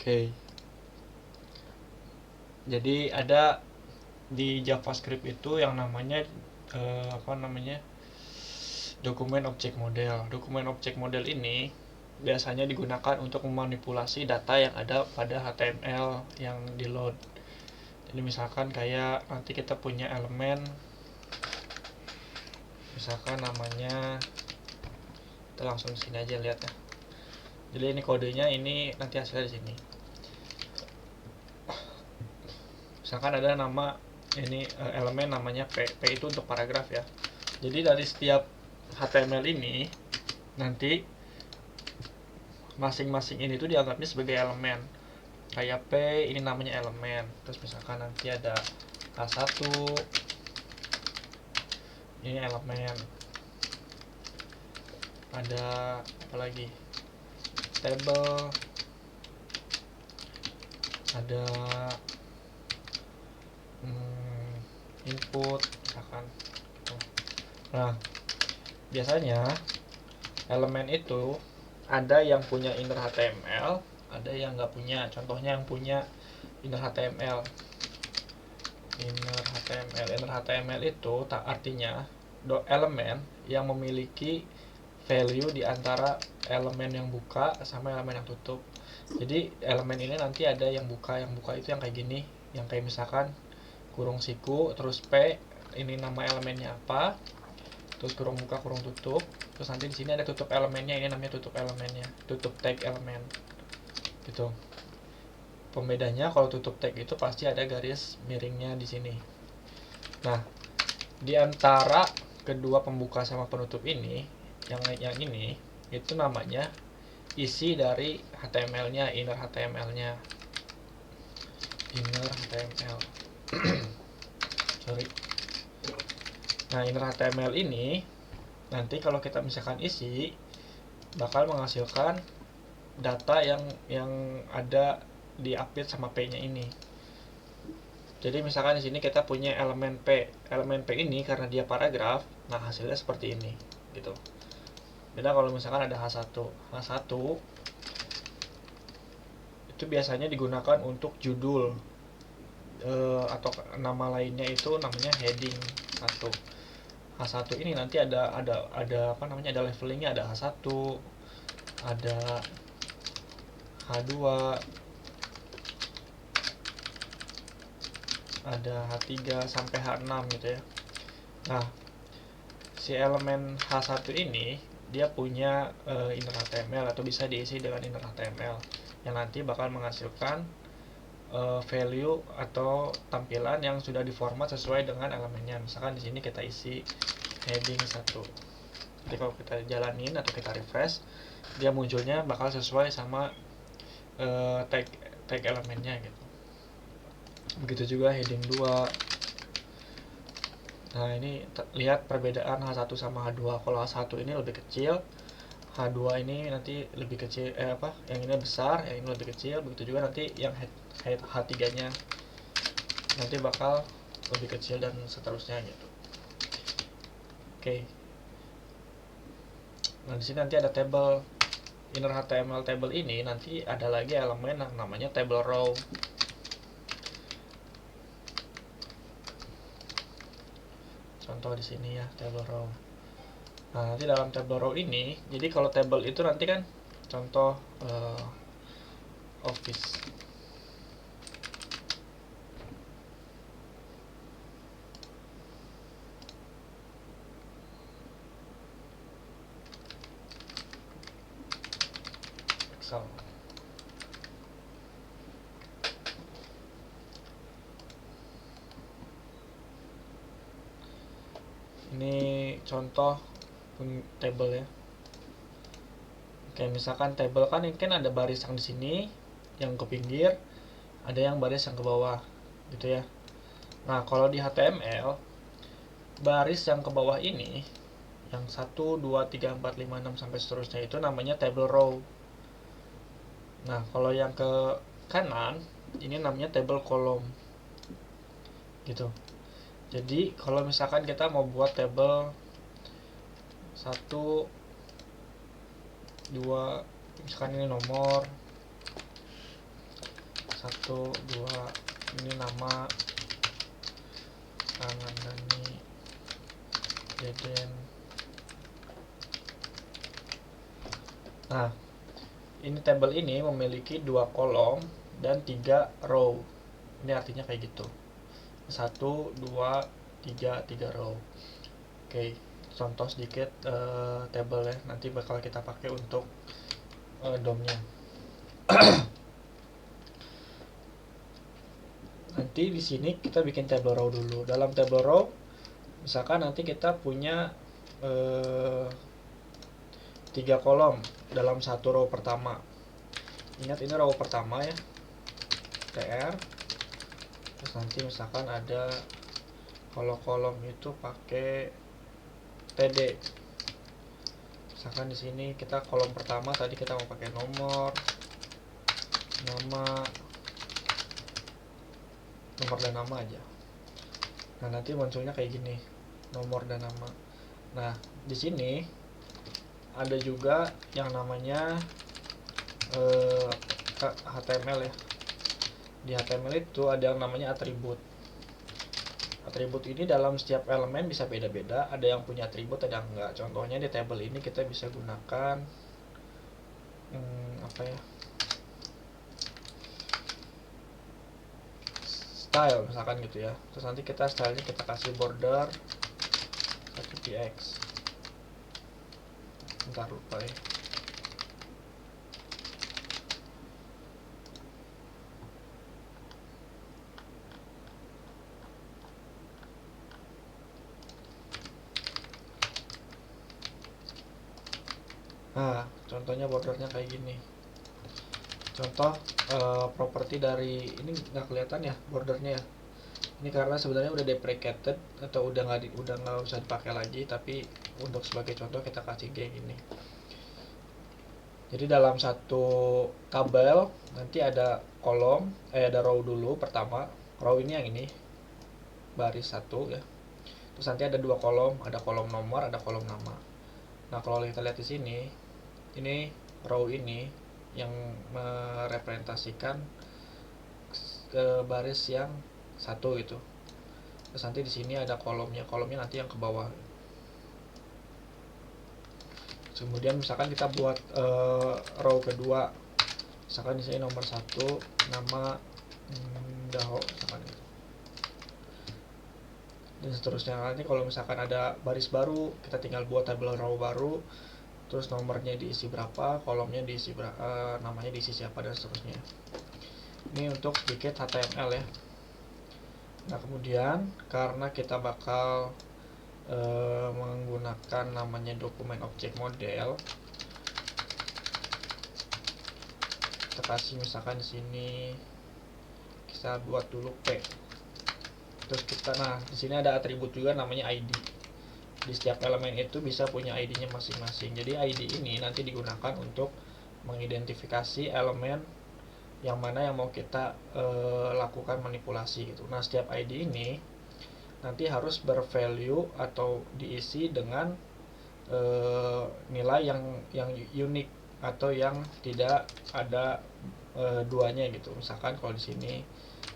Oke. Jadi ada di JavaScript itu yang namanya dokumen objek model. Dokumen objek model ini biasanya digunakan untuk memanipulasi data yang ada pada HTML yang di load. Jadi misalkan kayak nanti kita punya elemen, misalkan namanya, kita langsung di sini aja lihat ya. Jadi ini kodenya, ini nanti hasilnya di sini. Misalkan ada nama ini elemen namanya P. P itu untuk paragraf ya. Jadi dari setiap HTML ini nanti masing-masing ini tuh dianggapnya sebagai elemen. Kayak P ini namanya elemen. Terus misalkan nanti ada H1 ini elemen. Ada apa lagi? Table. Ada input misalkan. Nah, biasanya elemen itu ada yang punya inner HTML, ada yang nggak punya. Contohnya yang punya inner HTML. Inner HTML itu artinya elemen yang memiliki value di antara elemen yang buka sama elemen yang tutup. Jadi elemen ini nanti ada yang buka itu yang kayak gini, yang kayak misalkan kurung siku, terus P ini nama elemennya apa, terus kurung buka kurung tutup, terus nanti di sini ada tutup elemennya, ini namanya tutup elemennya, tutup tag elemen gitu. Pembedanya kalau tutup tag itu pasti ada garis miringnya di sini. Nah, di antara kedua pembuka sama penutup ini, yang ini itu namanya isi dari HTML-nya, inner HTML-nya. Inner HTML. Sorry. Nah, inner HTML ini nanti kalau kita misalkan isi bakal menghasilkan data yang ada di update sama P-nya ini. Jadi misalkan di sini kita punya elemen P. Elemen P ini karena dia paragraf, nah hasilnya seperti ini gitu. Beda kalau misalkan ada H1. H1 itu biasanya digunakan untuk judul atau nama lainnya itu namanya heading 1. H1 ini nanti ada apa namanya, ada levelingnya, ada H1, ada H2, ada H3 sampai H6 gitu ya. Nah, si elemen H1 ini dia punya inner HTML atau bisa diisi dengan inner HTML yang nanti bakal menghasilkan value atau tampilan yang sudah diformat sesuai dengan elemennya. Misalkan di sini kita isi heading 1. Jadi kalau kita jalanin atau kita refresh, dia munculnya bakal sesuai sama tag elemennya gitu. Begitu juga heading 2. Nah, ini lihat perbedaan H1 sama H2. Kalau H1 ini lebih kecil, H2 ini nanti lebih kecil, yang ini besar, yang ini lebih kecil. Begitu juga nanti yang H3-nya nanti bakal lebih kecil dan seterusnya gitu. Oke. Nah, di sini nanti ada table. Inner HTML table ini nanti ada lagi elemen yang namanya table row. Contoh di sini ya, table row. Nah, nanti dalam table row ini, jadi kalau table itu nanti kan contoh office. Excel. Ini contoh table ya. Oke, misalkan table kan ini kan ada baris yang di sini, yang ke pinggir, ada yang baris yang ke bawah, gitu ya. Nah, kalau di HTML, baris yang ke bawah ini, yang 1, 2, 3, 4, 5, 6 sampai seterusnya itu namanya table row. Nah, kalau yang ke kanan, ini namanya table column. Gitu. Jadi, kalau misalkan kita mau buat table 1, 2, misalkan ini nomor, 1, 2, ini nama Dani, Deden. Nah, ini tabel ini memiliki 2 kolom dan 3 row. Ini artinya kayak gitu. 1, 2, 3 row. Oke, contoh sedikit tabelnya nanti bakal kita pakai untuk DOM-nya. Nanti di sini kita bikin tabel row dulu. Dalam tabel row, misalkan nanti kita punya 3 kolom dalam satu row pertama. Ingat ini row pertama ya, TR. Terus nanti misalkan ada kalau kolom itu pakai TD. Misalkan di sini kita kolom pertama tadi kita mau pakai nomor, nama, nomor dan nama aja. Nah, nanti munculnya kayak gini, nomor dan nama. Nah, di sini ada juga yang namanya HTML ya. Di HTML itu ada yang namanya atribut. Atribut ini dalam setiap elemen bisa beda-beda, ada yang punya atribut, ada yang enggak. Contohnya di tabel ini kita bisa gunakan apa ya, style misalkan gitu ya. Terus nanti kita stylenya kita kasih border 1 px. Bentar, lupa ya. Nah, contohnya bordernya kayak gini. Contoh properti dari ini nggak kelihatan ya bordernya ya. Ini karena sebenarnya udah deprecated atau udah nggak usah dipakai lagi, tapi untuk sebagai contoh kita kasih kayak gini. Jadi dalam satu tabel nanti ada kolom, ada row dulu pertama. Row ini yang ini baris 1 ya. Terus nanti ada 2 kolom, ada kolom nomor, ada kolom nama. Nah, kalau kita lihat di sini, ini row ini yang merepresentasikan ke baris yang 1 itu. Terus nanti di sini ada kolomnya nanti yang ke bawah. Kemudian misalkan kita buat row kedua, misalkan di sini nomor 1 nama Daho misalkan gitu. Dan seterusnya. Nanti kalau misalkan ada baris baru, kita tinggal buat tabel row baru, terus nomornya diisi berapa, kolomnya diisi berapa, namanya diisi siapa, dan seterusnya. Ini untuk sedikit HTML ya. Nah, kemudian karena kita bakal menggunakan namanya dokumen objek model, kita kasih misalkan di sini kita buat dulu P. Terus kita, nah di sini ada atribut juga namanya ID. Di setiap elemen itu bisa punya ID-nya masing-masing. Jadi ID ini nanti digunakan untuk mengidentifikasi elemen yang mana yang mau kita lakukan manipulasi gitu. Nah, setiap ID ini nanti harus bervalue atau diisi dengan nilai yang unik atau yang tidak ada duanya gitu. Misalkan kalau di sini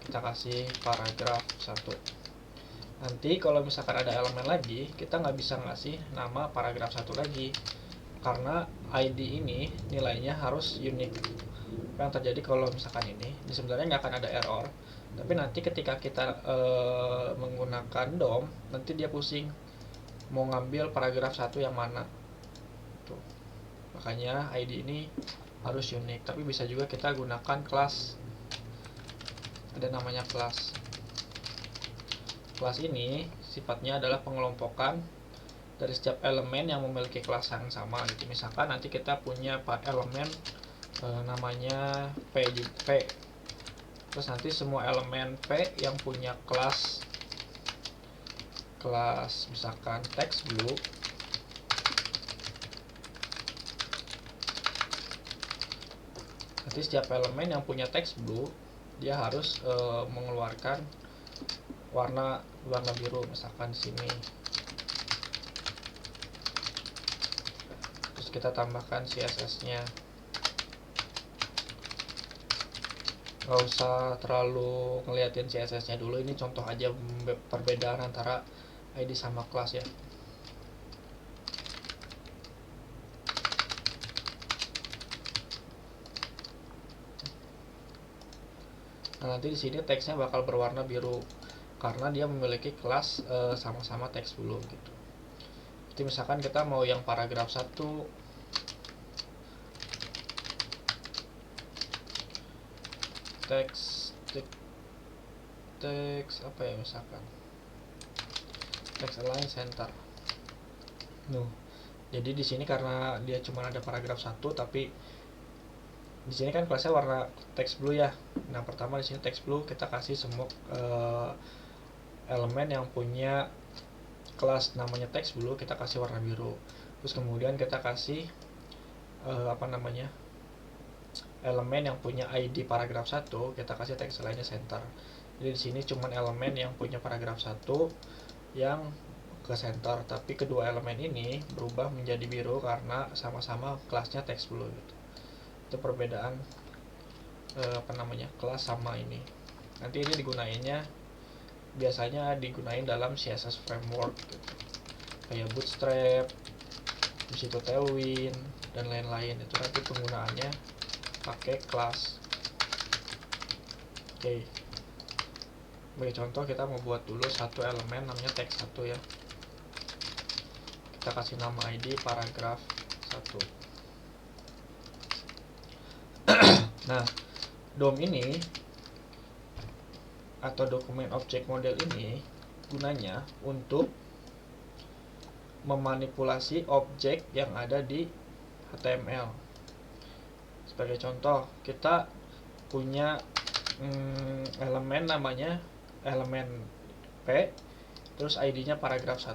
kita kasih paragraf 1. Nanti kalau misalkan ada elemen lagi, kita nggak bisa ngasih nama paragraf 1 lagi karena ID ini nilainya harus unik. Apa yang terjadi kalau misalkan ini sebenarnya nggak akan ada error, tapi nanti ketika kita menggunakan DOM, nanti dia pusing mau ngambil paragraf 1 yang mana tuh. Makanya ID ini harus unik. Tapi bisa juga kita gunakan kelas, ada namanya kelas. Kelas ini sifatnya adalah pengelompokan dari setiap elemen yang memiliki kelas yang sama gitu. Misalkan nanti kita punya elemen namanya P. Terus nanti semua elemen P yang punya kelas misalkan text blue, nanti setiap elemen yang punya text blue dia harus mengeluarkan warna biru misalkan sini. Terus kita tambahkan CSS-nya. nggak usah terlalu ngeliatin CSS nya dulu. Ini contoh aja perbedaan antara ID sama kelas ya. Nah, nanti di sini teksnya bakal berwarna biru karena dia memiliki kelas sama-sama teks dulu gitu. Jadi misalkan kita mau yang paragraf 1 teks apa ya, misalkan teks align center. Jadi di sini karena dia cuma ada paragraf 1, tapi di sini kan kelasnya warna teks blue ya. Nah, pertama di sini teks blue kita kasih semua elemen yang punya kelas namanya teks blue kita kasih warna biru. Terus kemudian kita kasih elemen yang punya ID paragraf 1 kita kasih teks lainnya center. Jadi di sini cuma elemen yang punya paragraf 1 yang ke center, tapi kedua elemen ini berubah menjadi biru karena sama-sama kelasnya teks blue gitu. Itu perbedaan kelas sama ini. Nanti ini digunainnya biasanya digunain dalam CSS framework gitu. Kayak Bootstrap, di situ Tailwind dan lain-lain. Itu nanti penggunaannya pakai kelas. Oke. Sebagai contoh kita mau buat dulu satu elemen namanya teks 1 ya. Kita kasih nama ID paragraf 1. Nah, DOM ini atau dokumen object model ini gunanya untuk memanipulasi objek yang ada di HTML. Sebagai contoh, kita punya elemen namanya elemen P, terus ID-nya paragraf 1.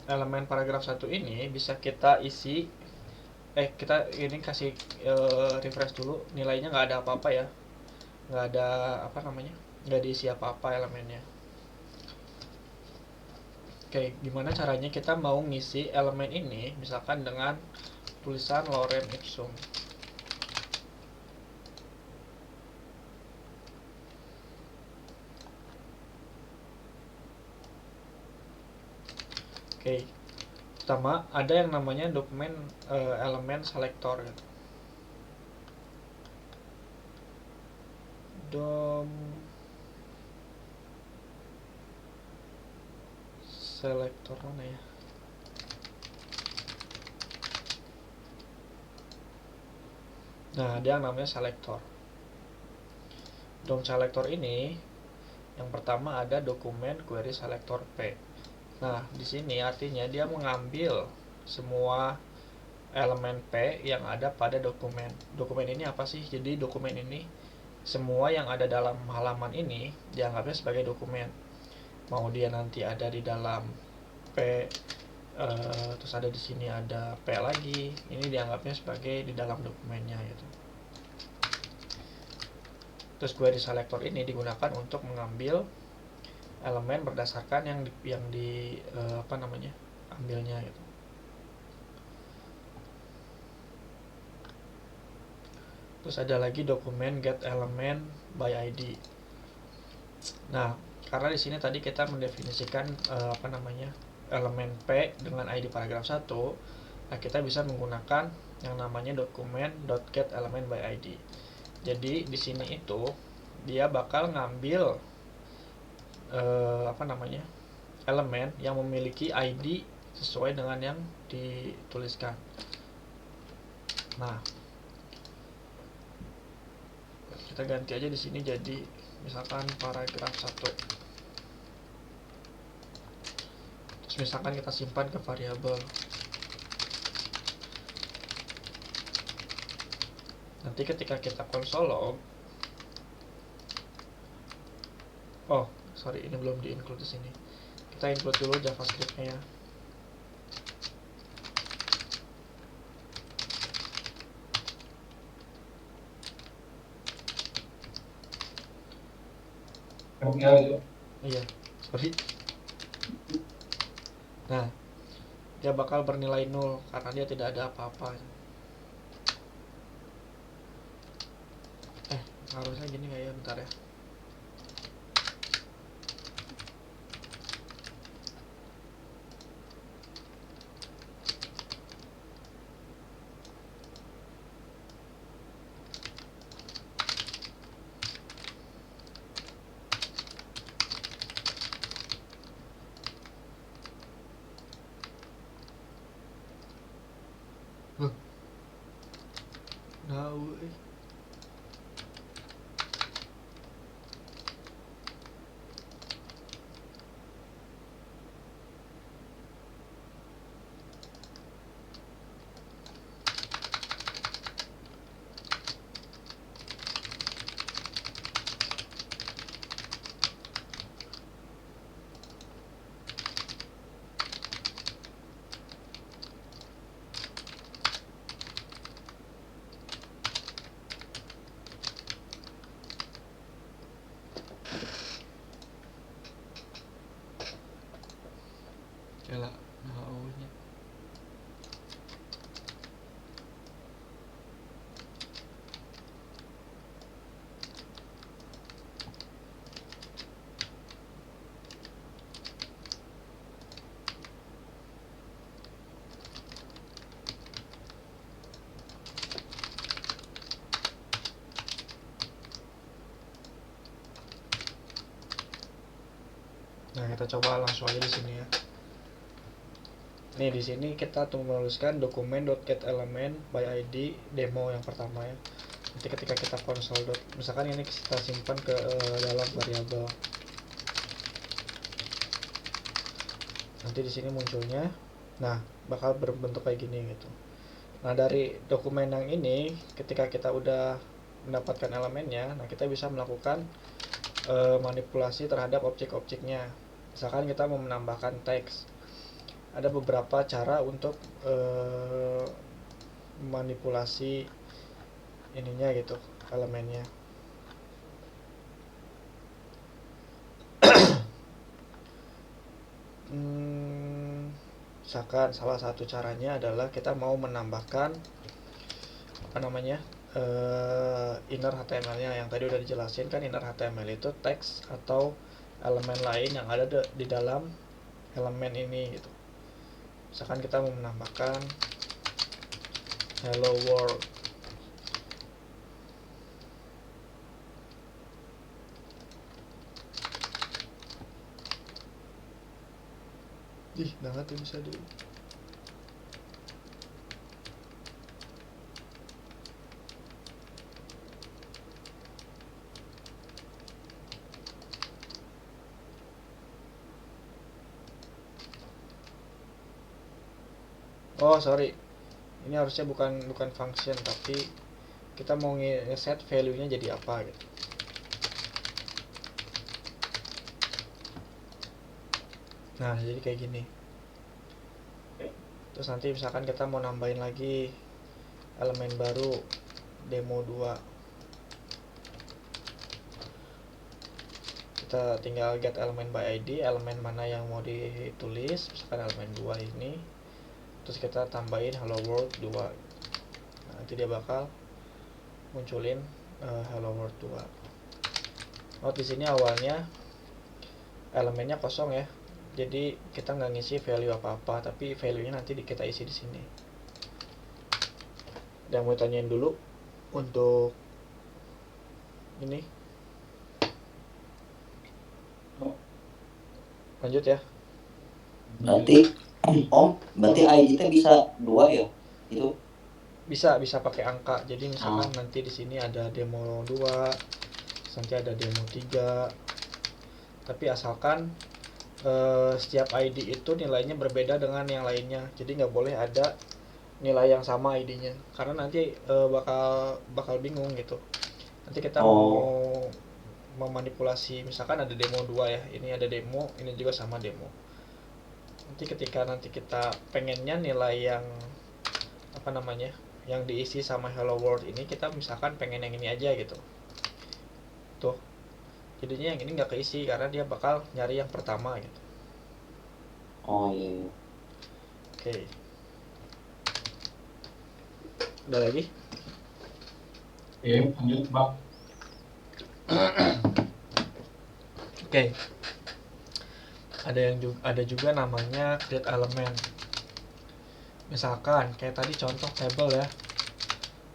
Elemen paragraf 1 ini bisa kita isi kita ini kasih refresh dulu, nilainya nggak ada apa-apa ya, nggak ada nggak diisi apa-apa elemennya. Oke, gimana caranya kita mau ngisi elemen ini misalkan dengan tulisan lorem ipsum. Oke, pertama ada yang namanya dokumen elemen selector gitu. DOM selector mana ya? Nah, ada yang namanya selector. DOM selector ini yang pertama ada dokumen query selector P. Nah, di sini artinya dia mengambil semua elemen P yang ada pada dokumen. Dokumen ini apa sih? Jadi dokumen ini semua yang ada dalam halaman ini dianggapnya sebagai dokumen. Mau dia nanti ada di dalam P, terus ada di sini ada P lagi, ini dianggapnya sebagai di dalam dokumennya gitu. Terus query selector ini digunakan untuk mengambil elemen berdasarkan yang di ambilnya gitu. Terus ada lagi dokumen get element by ID. Nah, karena di sini tadi kita mendefinisikan elemen P dengan ID paragraf 1, nah kita bisa menggunakan yang namanya dokumen .get element by ID. Jadi di sini itu dia bakal ngambil elemen yang memiliki ID sesuai dengan yang dituliskan. Nah, kita ganti aja di sini jadi misalkan paragraf 1. Terus misalkan kita simpan ke variabel. Nanti ketika kita console log, ini belum di-include di sini. Kita include dulu JavaScript-nya ya. Iya, sorry. Nah, dia bakal bernilai 0 karena dia tidak ada apa-apa. Harusnya gini nggak ya, bentar ya. Huh, tahu Cela tahunya. Nah, kita coba langsung aja di sini ya. Nih di sini kita tuh menuliskan dokumen.getElement by ID demo yang pertama ya. Nanti ketika kita console misalkan ini kita simpan ke dalam variabel. Nanti di sini munculnya, nah bakal berbentuk kayak gini gitu. Nah dari dokumen yang ini, ketika kita udah mendapatkan elemennya, nah kita bisa melakukan manipulasi terhadap objek-objeknya. Misalkan kita mau menambahkan teks, ada beberapa cara untuk manipulasi ininya gitu, elemennya. Misalkan salah satu caranya adalah kita mau menambahkan apa namanya inner HTML-nya yang tadi udah dijelasin kan. Inner HTML itu teks atau elemen lain yang ada di dalam elemen ini gitu. Misalkan kita mau menambahkan hello world, banget tuh bisa dulu. Oh sorry, ini harusnya bukan function, tapi kita mau nge-set value-nya jadi apa gitu. Nah jadi kayak gini. Terus nanti misalkan kita mau nambahin lagi elemen baru demo 2, kita tinggal get elemen by ID, elemen mana yang mau ditulis, misalkan elemen 2 ini, terus kita tambahin hello world 2. Nah, nanti dia bakal munculin hello world 2. Oh di sini awalnya elemennya kosong ya, jadi kita nggak ngisi value apa-apa, tapi value-nya nanti kita isi di sini. Ada yang mau tanyain dulu untuk ini? Lanjut ya. Berarti berarti ID itu bisa 2 ya? Itu Bisa pakai angka. Jadi misalkan oh, nanti di sini ada demo 2, nanti ada demo 3. Tapi asalkan setiap ID itu nilainya berbeda dengan yang lainnya. Jadi nggak boleh ada nilai yang sama ID-nya. Karena nanti bakal bingung gitu. Nanti kita mau oh, memanipulasi, misalkan ada demo 2 ya. Ini ada demo, ini juga sama demo. Nanti ketika kita pengennya nilai yang apa namanya? Yang diisi sama hello world ini, kita misalkan pengen yang ini aja gitu. Tuh. Jadinya yang ini nggak keisi karena dia bakal nyari yang pertama gitu. oh iya. Oke. Udah lagi? Oke, lanjut Bang. Oke. Ada juga namanya create element. Misalkan kayak tadi contoh table ya.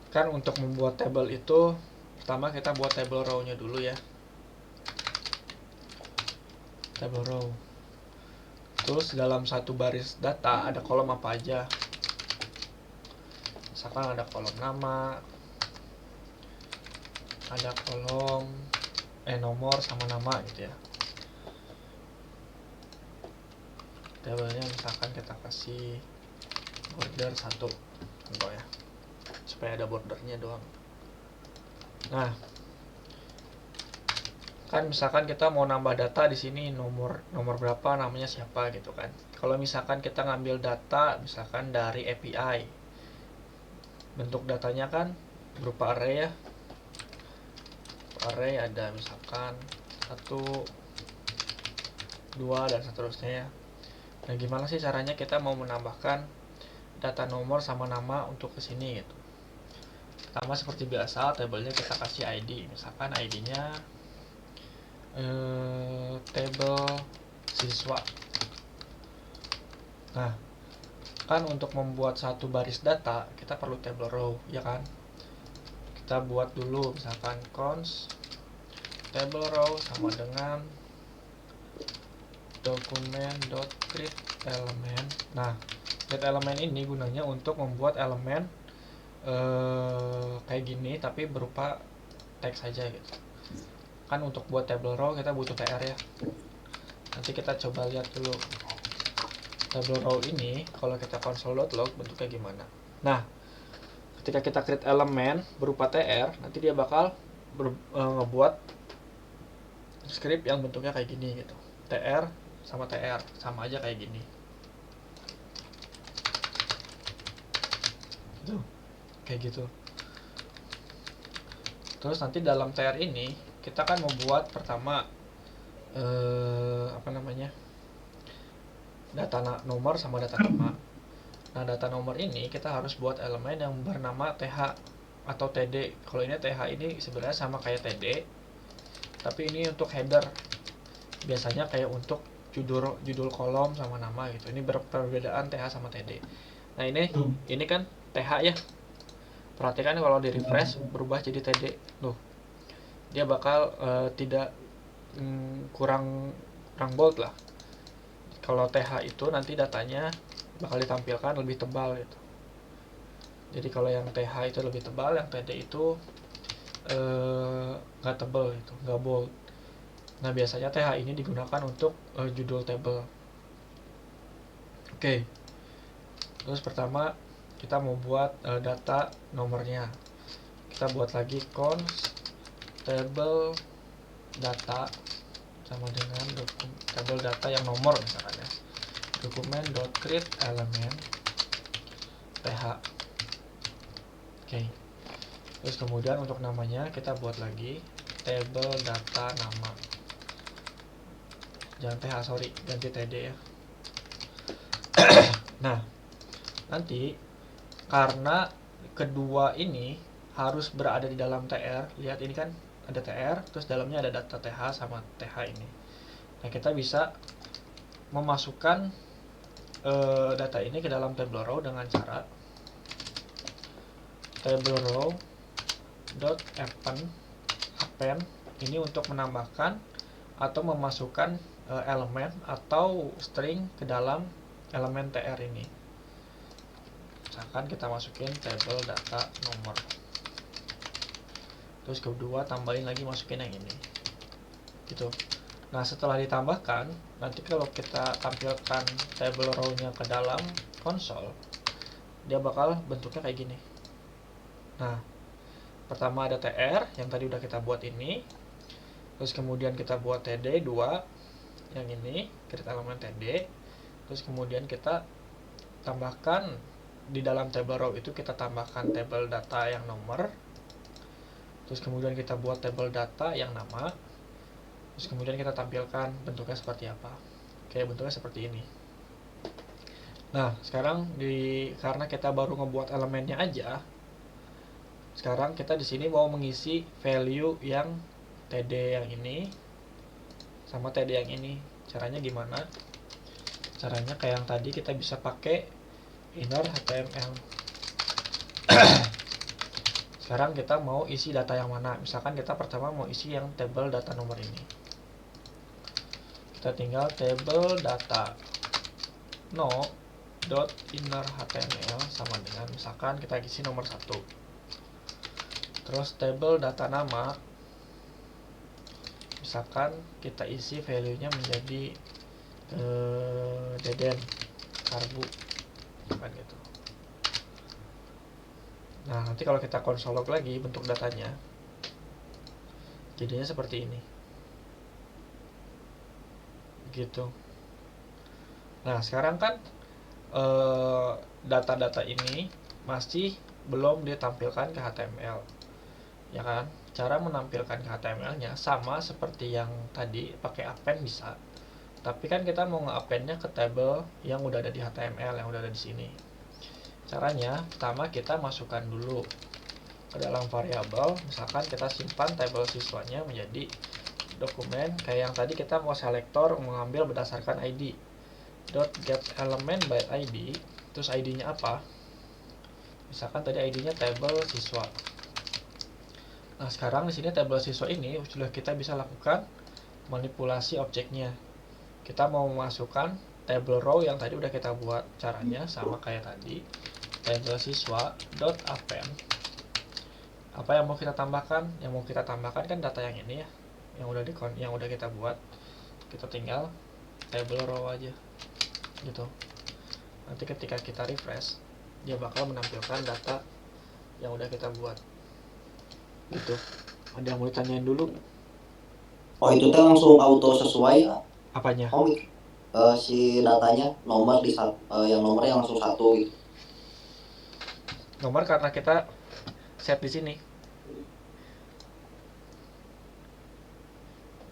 Kan untuk membuat table itu pertama kita buat table row-nya dulu ya. Table row. Terus dalam satu baris data ada kolom apa aja. Misalkan ada kolom nama, ada kolom nomor sama nama gitu ya. Tabelnya misalkan kita kasih border 1 contoh ya, supaya ada bordernya doang. Nah, kan misalkan kita mau nambah data di sini, nomor berapa, namanya siapa gitu kan. Kalau misalkan kita ngambil data misalkan dari API, bentuk datanya kan berupa array ya. Array ada misalkan 1, 2 dan seterusnya ya. Nah, gimana sih caranya kita mau menambahkan data nomor sama nama untuk ke sini gitu. Pertama seperti biasa, tabelnya kita kasih ID. Misalkan ID-nya table siswa. Nah, kan untuk membuat satu baris data kita perlu table row, ya kan? Kita buat dulu misalkan const table row sama dengan document.create element. Nah, create element ini gunanya untuk membuat elemen kayak gini tapi berupa teks saja gitu. Kan untuk buat table row kita butuh tr ya. Nanti kita coba lihat dulu table row ini kalau kita console.log bentuknya gimana. Nah, ketika kita create elemen berupa tr, nanti dia bakal ngebuat script yang bentuknya kayak gini gitu. tr sama sama aja kayak gini. Gitu. Kayak gitu. Terus nanti dalam tr ini kita kan membuat pertama data nomor sama data nama. Nah, data nomor ini kita harus buat elemen yang bernama th atau td. Kalau ini th ini sebenarnya sama kayak td, tapi ini untuk header. Biasanya kayak untuk judul kolom sama nama gitu. Ini perbedaan th sama td. Nah, ini kan th ya. Perhatikan kalau di refresh berubah jadi td. Tuh. Dia bakal tidak kurang bold lah. Kalau th itu nanti datanya bakal ditampilkan lebih tebal gitu. Jadi kalau yang th itu lebih tebal, yang td itu nggak tebal gitu, nggak bold. Nah, biasanya th ini digunakan untuk judul table. Oke. Terus pertama kita mau buat data nomornya. Kita buat lagi const table data sama dengan table data yang nomor misalkan ya. Document.create element th. Oke. Terus kemudian untuk namanya kita buat lagi table data nama. Jangan th, sorry, ganti td ya. Nah, nanti karena kedua ini harus berada di dalam tr, lihat ini kan ada tr, terus dalamnya ada data th sama th ini. Nah, kita bisa memasukkan data ini ke dalam table row dengan cara table row dot append ini untuk menambahkan atau memasukkan elemen atau string ke dalam elemen tr ini. Misalkan kita masukin table data nomor, terus kedua tambahin lagi masukin yang ini gitu. Nah, setelah ditambahkan, nanti kalau kita tampilkan table row-nya ke dalam konsol, dia bakal bentuknya kayak gini. Nah, pertama ada tr yang tadi udah kita buat ini, terus kemudian kita buat td 2 yang ini, create element td, terus kemudian kita tambahkan di dalam table row itu kita tambahkan table data yang nomor, terus kemudian kita buat table data yang nama, terus kemudian kita tampilkan bentuknya seperti apa. Oke, bentuknya seperti ini. Nah, sekarang karena kita baru ngebuat elemennya aja, sekarang kita di sini mau mengisi value yang TD yang ini sama TD yang ini. Caranya gimana? Caranya kayak yang tadi, kita bisa pakai inner HTML. Sekarang kita mau isi data yang mana? Misalkan kita pertama mau isi yang table data nomor ini. Kita tinggal table data no dot inner HTML sama dengan misalkan kita isi nomor 1. Terus table data nama, misalkan kita isi value-nya menjadi Deden Karbu kan gitu. Nah, nanti kalau kita konsol log lagi bentuk datanya jadinya seperti ini gitu. Nah, sekarang kan data-data ini masih belum ditampilkan ke HTML, ya kan? Cara menampilkan ke HTML-nya sama seperti yang tadi, pakai append bisa. Tapi kan kita mau nge-append-nya ke table yang udah ada di HTML, yang udah ada di sini. Caranya, pertama kita masukkan dulu ke dalam variabel, misalkan kita simpan table siswanya menjadi dokumen kayak yang tadi, kita mau selektor mengambil berdasarkan ID. .get element by ID, terus ID-nya apa? Misalkan tadi ID-nya table siswa. Nah, sekarang di sini table siswa ini sudah kita bisa lakukan manipulasi objeknya. Kita mau memasukkan table row yang tadi udah kita buat. Caranya sama kayak tadi, table siswa dot append. Apa yang mau kita tambahkan? Yang mau kita tambahkan kan data yang ini ya, yang udah kita buat. Kita tinggal table row aja gitu. Nanti ketika kita refresh, dia bakal menampilkan data yang udah kita buat gitu. Ada yang mau ditanyain dulu? Oh, itu tuh langsung auto sesuai Apanya? si datanya nomor yang nomornya langsung 1 gitu. Nomor karena kita set di sini.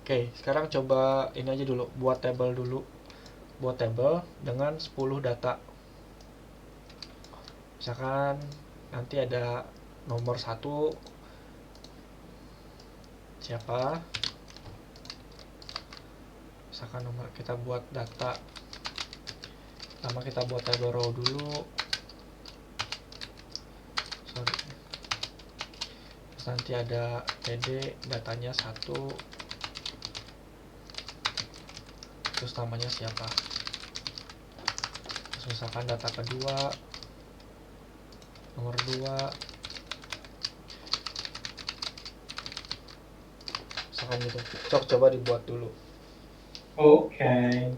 Oke, sekarang coba ini aja dulu, buat table dulu. Buat table dengan 10 data. Misalkan nanti ada nomor 1 siapa? Misalkan nomor, kita buat data. Pertama kita buat table row dulu. Terus nanti ada TD, datanya 1. Terus namanya siapa? Terus misalkan data kedua, nomor 2. Misalkan gitu. Coba dibuat dulu. Okay.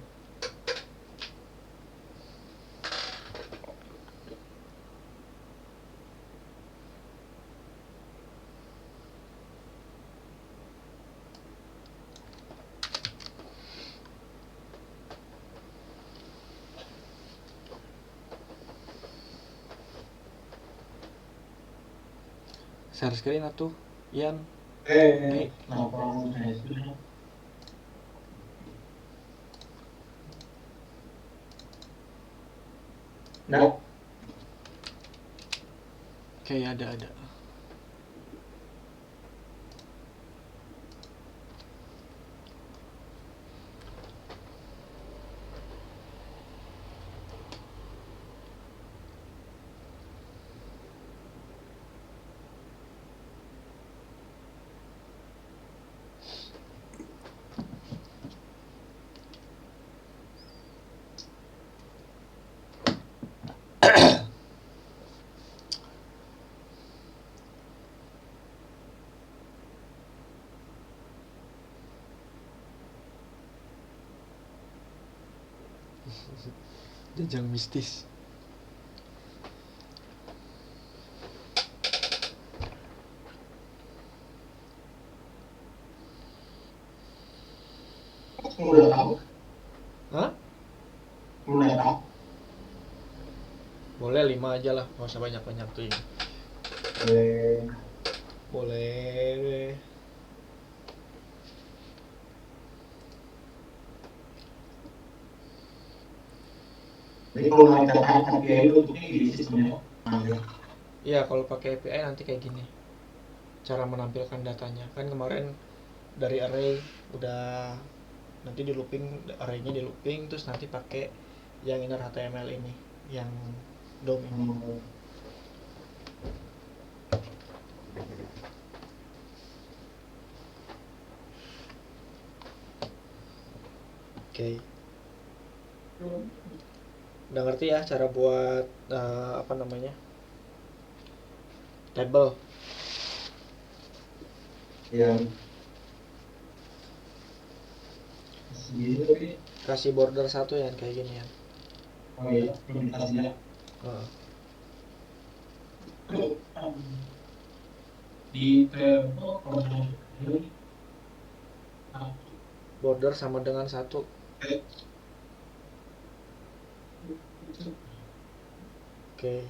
Share screen atuh, Ian. No problem. No. Oke, ada. Jejang mistis. Udah tahu? Hah? Udah tahu? Boleh 5 aja lah, nggak usah banyak-banyak tuh ini. Boleh. Jadi kalau kita API itu di sistemnya. Iya, kalau pakai API nanti kayak gini cara menampilkan datanya. Kan kemarin dari array udah nanti di looping, arraynya di looping, terus nanti pakai yang inner HTML ini, yang DOM ini. Oke. Udah ngerti ya cara buat apa namanya, table. Ya. Segini tapi. Kasih border 1 ya kayak gini ya. Oh iya, implementasinya. Di Border sama dengan 1. Oke.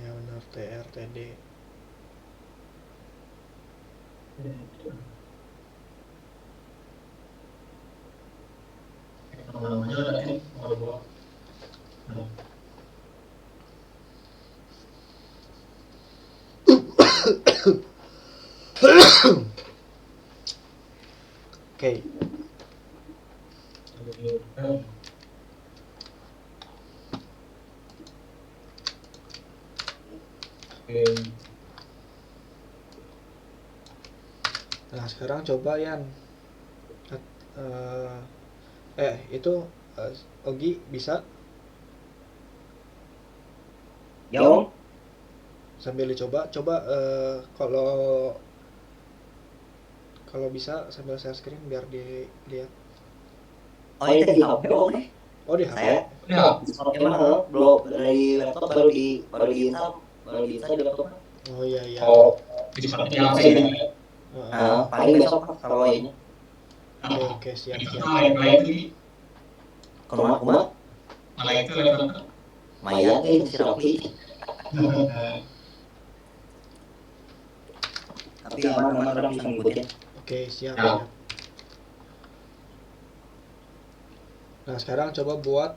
Ya benar, tr td. namanya ada ini baru. Oke. Nah sekarang coba Yan, itu Ogi bisa Yo, sambil dicoba, kalau bisa sambil share screen biar dilihat. oh itu di HP om nih. Oh di HP. Saya Ya, emang belum dari laptop baru diinstal di laptop. Oh iya. oh, bisa pakai HP ya. Paling besok kalau ini. Oke, siap. Lain lagi. Kumaha? Lain itu laptop. Maya si Rocky. Tapi aman orang bisa ngikutin. Oke, siap. Ya. Nah sekarang coba buat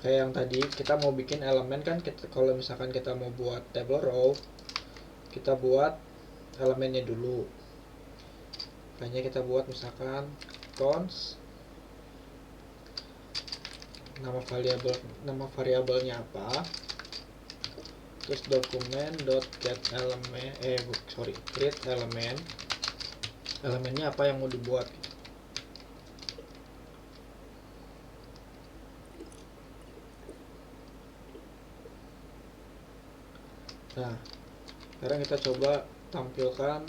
kayak yang tadi, kita mau bikin elemen kan, kalau misalkan kita mau buat table row, kita buat elemennya dulu. Makanya kita buat misalkan cons, nama variabelnya apa, terus dokumen get element create element, elemennya apa yang mau dibuat. Nah sekarang kita coba tampilkan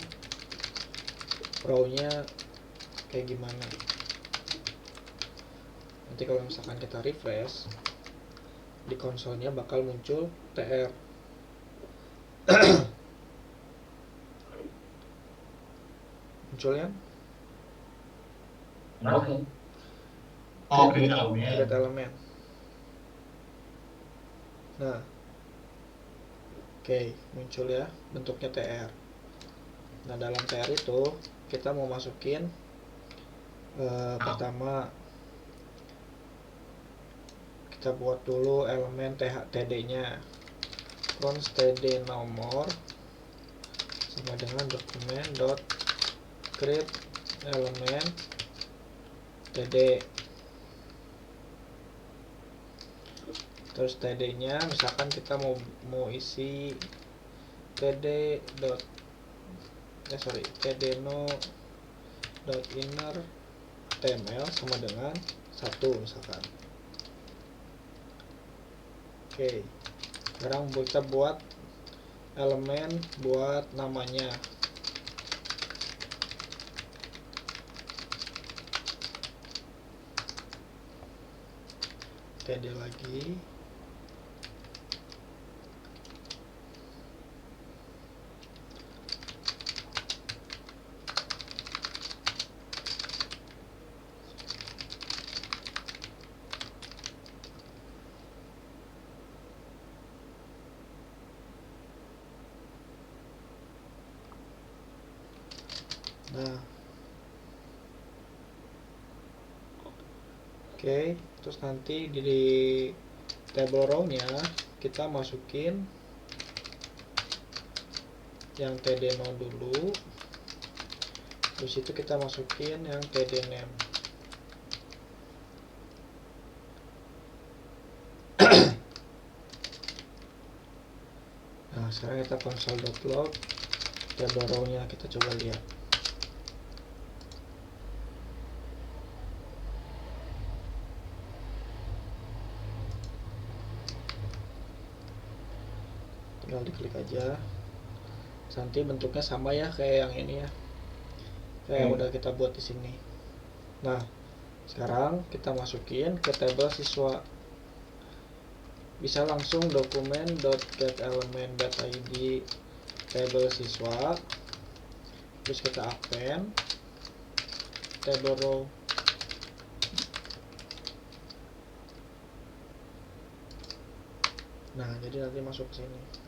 row-nya kayak gimana. Nanti kalau misalkan kita refresh, di konsolnya bakal muncul tr. Muncul ya? Oh, create element. Nah, oke, muncul ya bentuknya tr. Nah dalam tr itu kita mau masukin pertama kita buat dulu elemen td nya, const td nomor sama dengan dokumen create element td, terus td nya misalkan kita mau isi td no inner html sama dengan 1 misalkan. Oke, sekarang kita buat elemen buat namanya. td lagi, Nah, oke, terus nanti di table row-nya kita masukin yang td0 dulu, terus itu kita masukin yang td_name. Nah, sekarang kita console.log table row-nya, kita coba lihat. Tinggal diklik aja. Nanti bentuknya sama ya kayak yang ini ya, kayak yang udah kita buat di sini. Nah, sekarang kita masukin ke table siswa. Bisa langsung dokumen.getElement.id table siswa, terus kita append table row. Nah, jadi nanti masuk ke sini.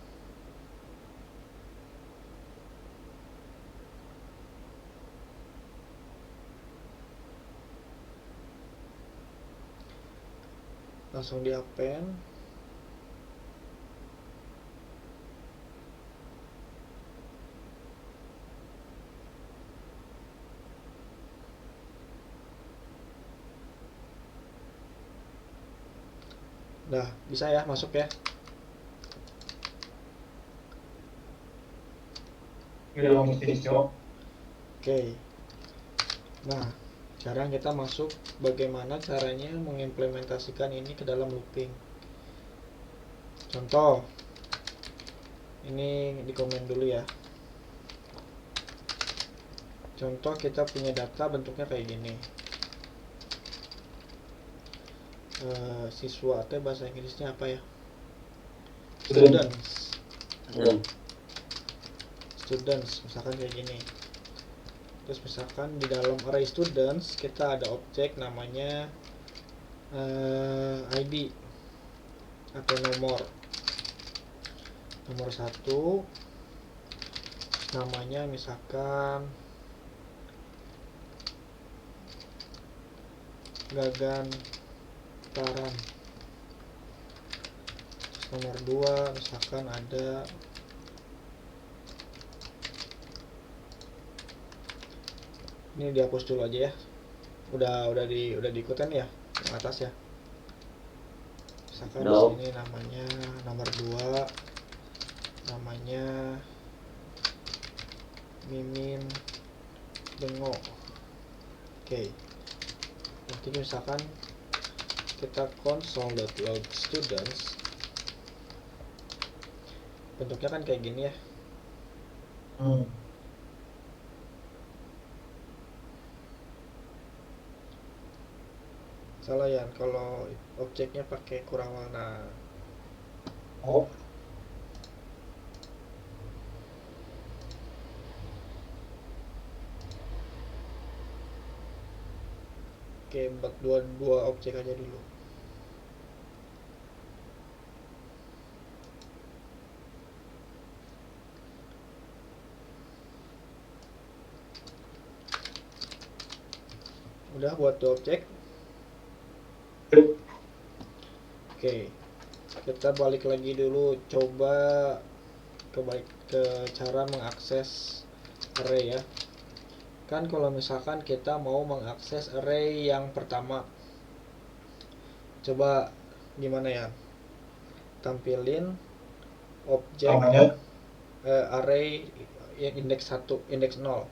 Langsung di append. Nah, bisa ya masuk ya. Udah mesti stop. Oke. Nah, sekarang kita masuk bagaimana caranya mengimplementasikan ini ke dalam looping. Contoh, ini di komen dulu ya. Contoh kita punya data bentuknya kayak gini. Siswa atau bahasa Inggrisnya apa ya? Students, misalkan kayak gini. Terus misalkan di dalam array students kita ada objek namanya ID atau nomor 1, namanya misalkan Gagan Taran. Terus nomor 2 misalkan ada ini, dihapus dulu aja ya, udah diikutin ya yang atas ya. Misalkan di sini namanya nomor 2 namanya Mimin Bengo. Oke. Nanti misalkan kita console.log students, bentuknya kan kayak gini ya. Salah ya kalau objeknya pakai kurang warna. Oke, buat dua objek aja dulu. Udah buat 2 objek. Oke, kita balik lagi dulu, coba ke cara mengakses array ya. Kan kalau misalkan kita mau mengakses array yang pertama, coba gimana ya, tampilin objek array yang indeks 1, indeks 0.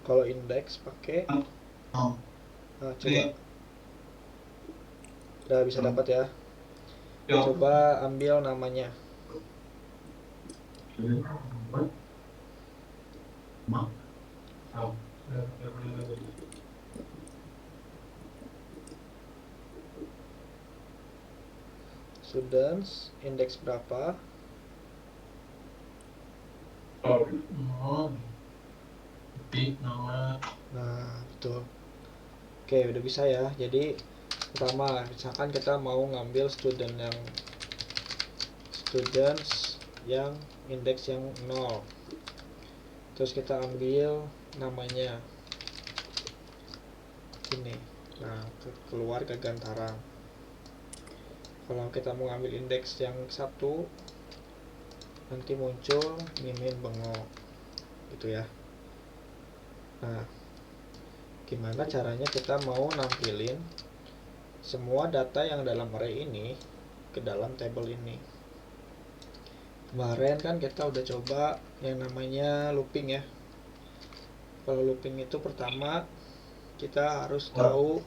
Kalau indeks pakai coba udah bisa dapat ya. Coba ambil namanya. Students indeks berapa? Nah, betul. Oke, udah bisa ya. Jadi pertama, misalkan kita mau ngambil students yang indeks yang 0. Terus kita ambil namanya ini. Nah, keluar Gagantaran. Kalau kita mau ambil indeks yang 1, nanti muncul Mimin Bengok gitu ya. Nah, gimana caranya kita mau nampilin semua data yang dalam array ini ke dalam tabel ini. Kemarin kan kita udah coba yang namanya looping ya. Kalau looping itu pertama kita harus tahu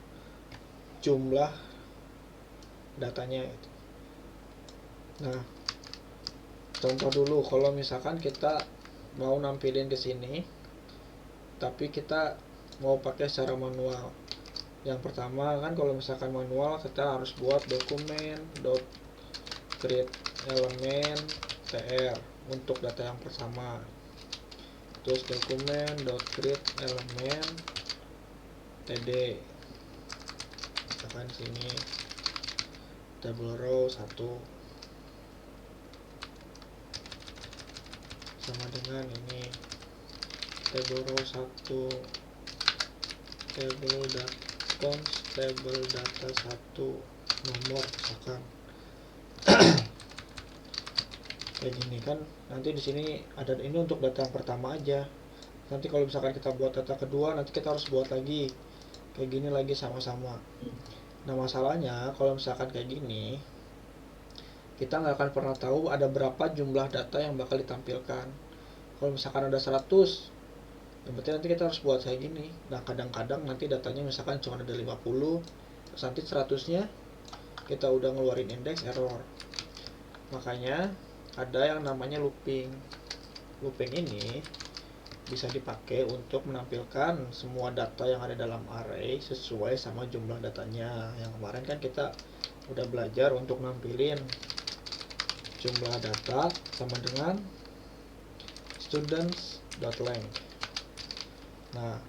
jumlah datanya itu. Nah, contoh dulu kalau misalkan kita mau nampilin ke sini tapi kita mau pakai secara manual. Yang pertama kan kalau misalkan manual kita harus buat dokumen .create elemen tr untuk data yang pertama. Terus dokumen .create elemen td. Misalkan sini table row 1 sama dengan ini table row 1 table table data 1 nomor misalkan. Kayak gini kan, nanti di sini ada ini untuk data yang pertama aja. Nanti kalau misalkan kita buat data kedua, nanti kita harus buat lagi kayak gini lagi sama-sama. Nah, masalahnya kalau misalkan kayak gini, kita nggak akan pernah tahu ada berapa jumlah data yang bakal ditampilkan. Kalau misalkan ada 100, ya berarti nanti kita harus buat kayak gini. Nah, kadang-kadang nanti datanya misalkan cuma ada 50, terus nanti 100-nya kita udah ngeluarin indeks error. Makanya ada yang namanya looping. Looping ini bisa dipakai untuk menampilkan semua data yang ada dalam array sesuai sama jumlah datanya. Yang kemarin kan kita udah belajar untuk nampilin jumlah data sama dengan students.length. Nah,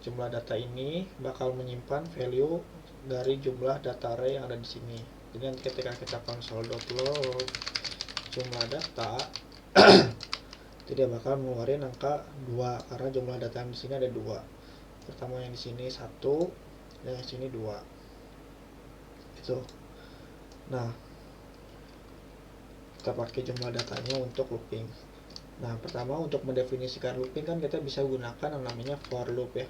jumlah data ini bakal menyimpan value dari jumlah data array yang ada di sini. Jadi nanti ketika kita console.load jumlah data itu dia bakal mengeluarkan angka 2 karena jumlah data yang di sini ada 2. Pertama yang di sini 1 dan yang di sini 2. Itu. Nah, kita pakai jumlah datanya untuk looping. Nah, pertama untuk mendefinisikan looping kan kita bisa gunakan yang namanya for loop ya.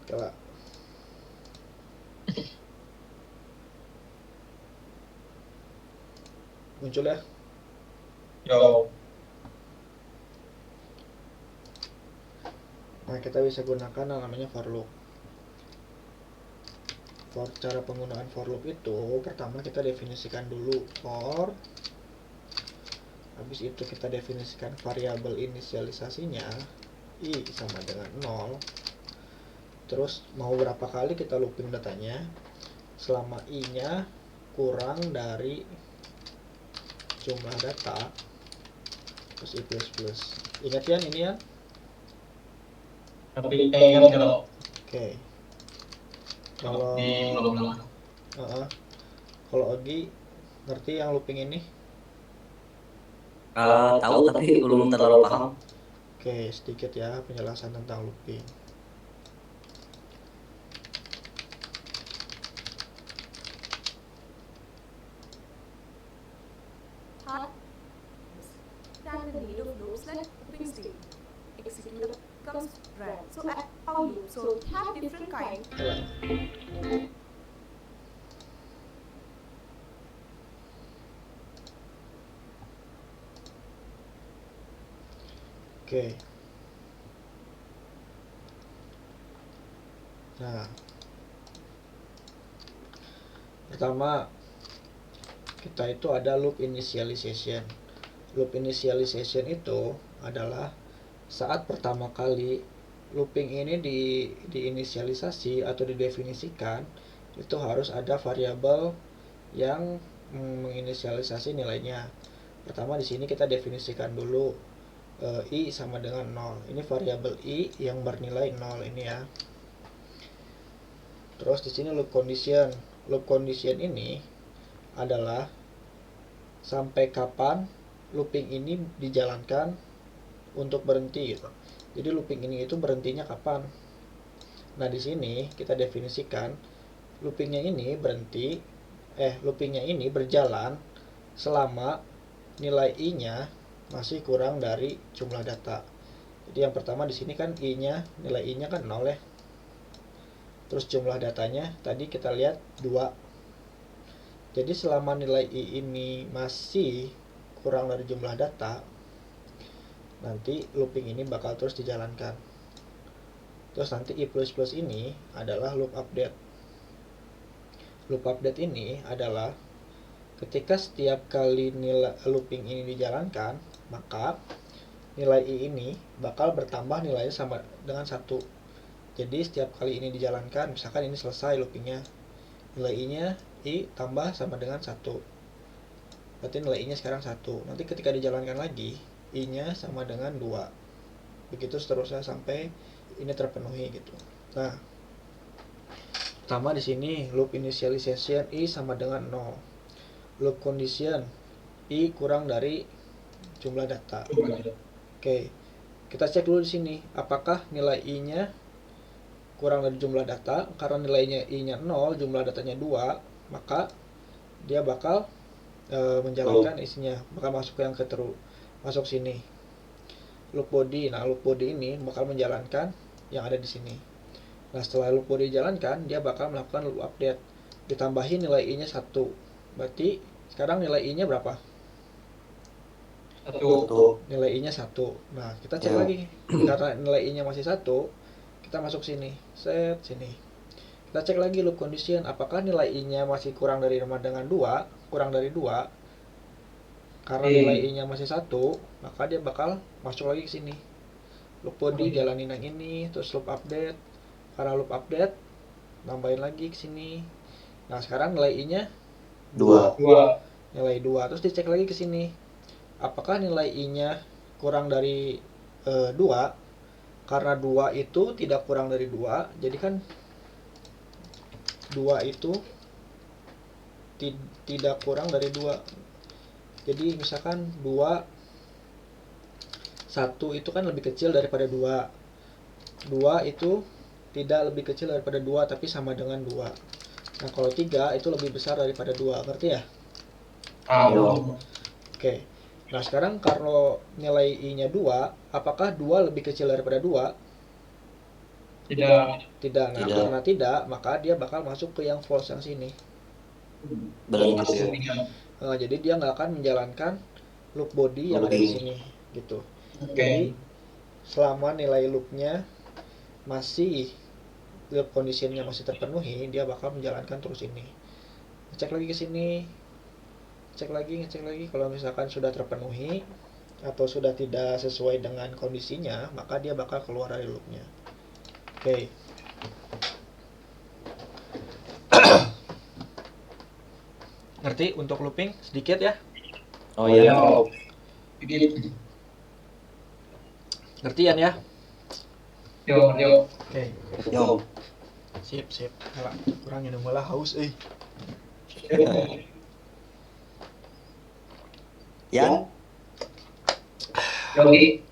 Coba. Muncul ya? Yo. Nah, kita bisa gunakan yang namanya for loop. Cara penggunaan for loop itu pertama kita definisikan dulu for. Habis itu kita definisikan variabel inisialisasinya i sama dengan 0. Terus mau berapa kali kita looping datanya selama i-nya kurang dari jumlah data, terus i plus. Ingat ya ini ya? Tapi ingat kalau Oke. Kalau belum. kalau Ogi ngerti yang looping ini? Tahu tapi belum terlalu paham. Oke, sedikit ya penjelasan tentang looping. Stand the need of loops like looping state. Execute comes brand. So how loop? So we have different kinds. Oke. Nah, pertama kita itu ada loop initialization. Loop initialization itu adalah saat pertama kali looping ini diinisialisasi atau didefinisikan, itu harus ada variabel yang menginisialisasi nilainya. Pertama di sini kita definisikan dulu i sama dengan 0. Ini variabel i yang bernilai 0 ini ya. Terus di sini loop condition. Loop condition ini adalah sampai kapan looping ini dijalankan untuk berhenti gitu. Jadi looping ini itu berhentinya kapan. Nah, di sini kita definisikan loopingnya ini berjalan selama nilai i-nya masih kurang dari jumlah data. Jadi yang pertama di sini kan nilai i-nya kan 0 ya. Terus jumlah datanya tadi kita lihat 2. Jadi selama nilai i ini masih kurang dari jumlah data, nanti looping ini bakal terus dijalankan. Terus nanti i++ ini adalah loop update. Loop update ini adalah ketika setiap kali nilai looping ini dijalankan, maka nilai i ini bakal bertambah nilainya sama dengan 1. Jadi setiap kali ini dijalankan, misalkan ini selesai loopingnya, nilai i tambah sama dengan 1. Berarti nilai i-nya sekarang 1. Nanti ketika dijalankan lagi, i-nya sama dengan 2. Begitu seterusnya sampai ini terpenuhi gitu. Nah, pertama di sini loop initialization i sama dengan 0. Loop condition i kurang dari jumlah data. Oke. Kita cek dulu di sini apakah nilai i-nya kurang dari jumlah data. Karena nilainya i-nya 0, jumlah datanya 2, maka dia bakal menjalankan isinya, bakal masuk ke yang masuk sini. Loop body. Nah, loop body ini bakal menjalankan yang ada di sini. Nah, setelah loop body dijalankan, dia bakal melakukan loop update. Ditambahin nilai i-nya 1. Berarti sekarang nilai i-nya berapa? 1. Nilai i-nya 1. Nah, kita cek lagi. Karena nilai i-nya masih 1, kita masuk sini. Set sini. Kita cek lagi loop condition, apakah nilai i-nya masih kurang dari sama dengan 2, kurang dari 2. Karena nilai i-nya masih 1, maka dia bakal masuk lagi ke sini. Loop body jalanin yang ini, terus loop update. Karena loop update, nambahin lagi ke sini. Nah, sekarang nilai i-nya 2. Nilai 2. Terus dicek lagi ke sini. Apakah nilai i-nya kurang dari 2? Karena 2 itu tidak kurang dari 2, jadi kan 2 itu tidak kurang dari 2. Jadi misalkan 2 1 itu kan lebih kecil daripada 2. 2 itu tidak lebih kecil daripada 2 tapi sama dengan 2. Nah, kalau 3 itu lebih besar daripada 2. Ngerti ya? Oke. Nah, sekarang kalau nilai i-nya 2, apakah 2 lebih kecil daripada 2? Tidak. Nah, karena tidak, maka dia bakal masuk ke yang false yang sini. Berhenti ya. Jadi dia nggak akan menjalankan loop body yang ada di sini gitu. Jadi selama nilai loopnya loop conditionnya masih terpenuhi, dia bakal menjalankan terus ini. Ngecek lagi ke sini, ngecek lagi. Kalau misalkan sudah terpenuhi atau sudah tidak sesuai dengan kondisinya, maka dia bakal keluar dari loopnya. Oke. Ngerti untuk looping sedikit ya? Oh iya. Ngertian ya? Yo. Oke. Yo. Sip. Alah, kurang minum malah haus Yan, Yogi.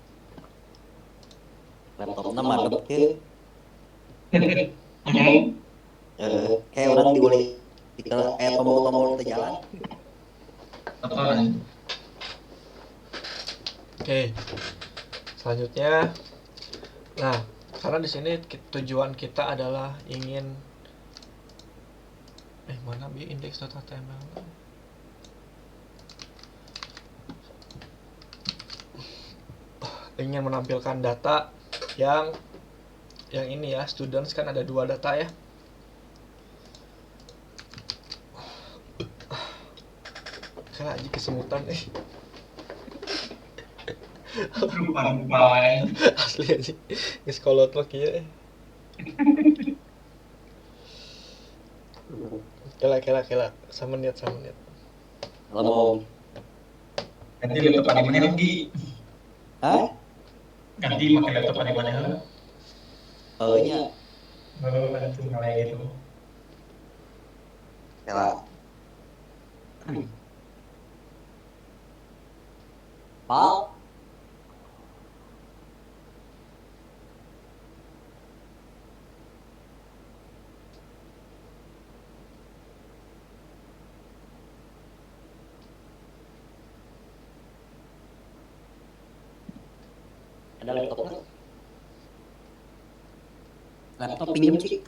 laptopnya madep ke. Kayak orang digolek kayak tombol-tombol di jalan. Oke. Selanjutnya, nah, karena di sini tujuan kita adalah ingin mana bi index.html. Ingin menampilkan data yang ini ya, students kan ada 2 data ya. Karena aja kesemutan asli aja geus kolot mah kieu kela 1 menit Kalau mau Ganti laptop ada mana lagi? Hah? Ganti pakai laptop ada mana? Nya Langsung kayak gitu. lah. Pal, ada laptop nggak? Laptop pinjam sih.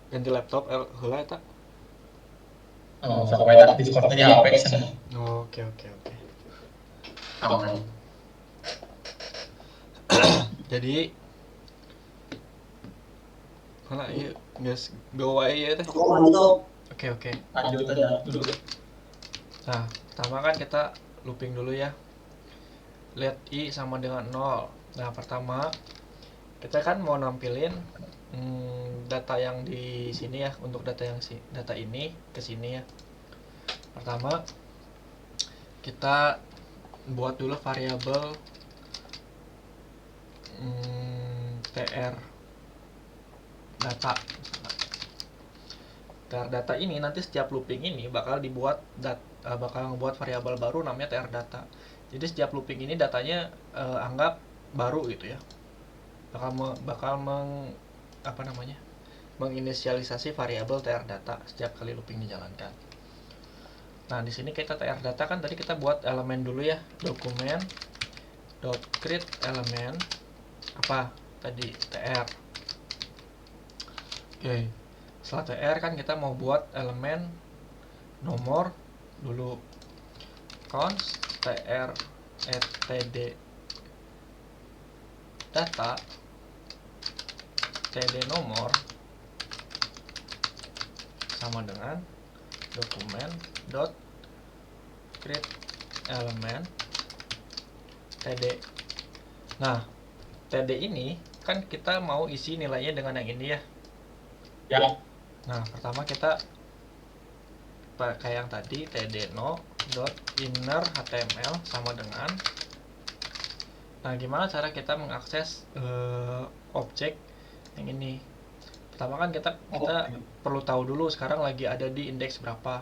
Ganti laptop heula eta. Oh, sampai tadi Discord-nya di HP sana. Oke oke oke. Aman. Jadi mana ieu geus go wae ieu teh. Kok lanjut dong? Oke oke. Lanjut aja dulu. Nah, pertama kan kita looping dulu ya. Let i sama dengan 0. Nah, pertama kita kan mau nampilin data yang di sini ya, untuk data ini ke sini ya. Pertama kita buat dulu variabel tr data. Tr data ini nanti setiap looping ini bakal ngebuat variabel baru namanya tr data. Jadi setiap looping ini datanya anggap baru gitu ya. Bakal menginisialisasi variabel tr data setiap kali looping dijalankan. Nah, di sini kita tr data kan tadi kita buat elemen dulu ya, dokumen .create elemen apa tadi tr. Oke. Setelah tr kan kita mau buat elemen nomor dulu. Const tr td data td nomor sama dengan dokumen dot create elemen td. Nah, td ini kan kita mau isi nilainya dengan yang ini ya. Ya. Nah, pertama kita pakai yang tadi td no dot inner html sama dengan. Nah, gimana cara kita mengakses objek yang ini? Pertama kan kita perlu tahu dulu sekarang lagi ada di indeks berapa,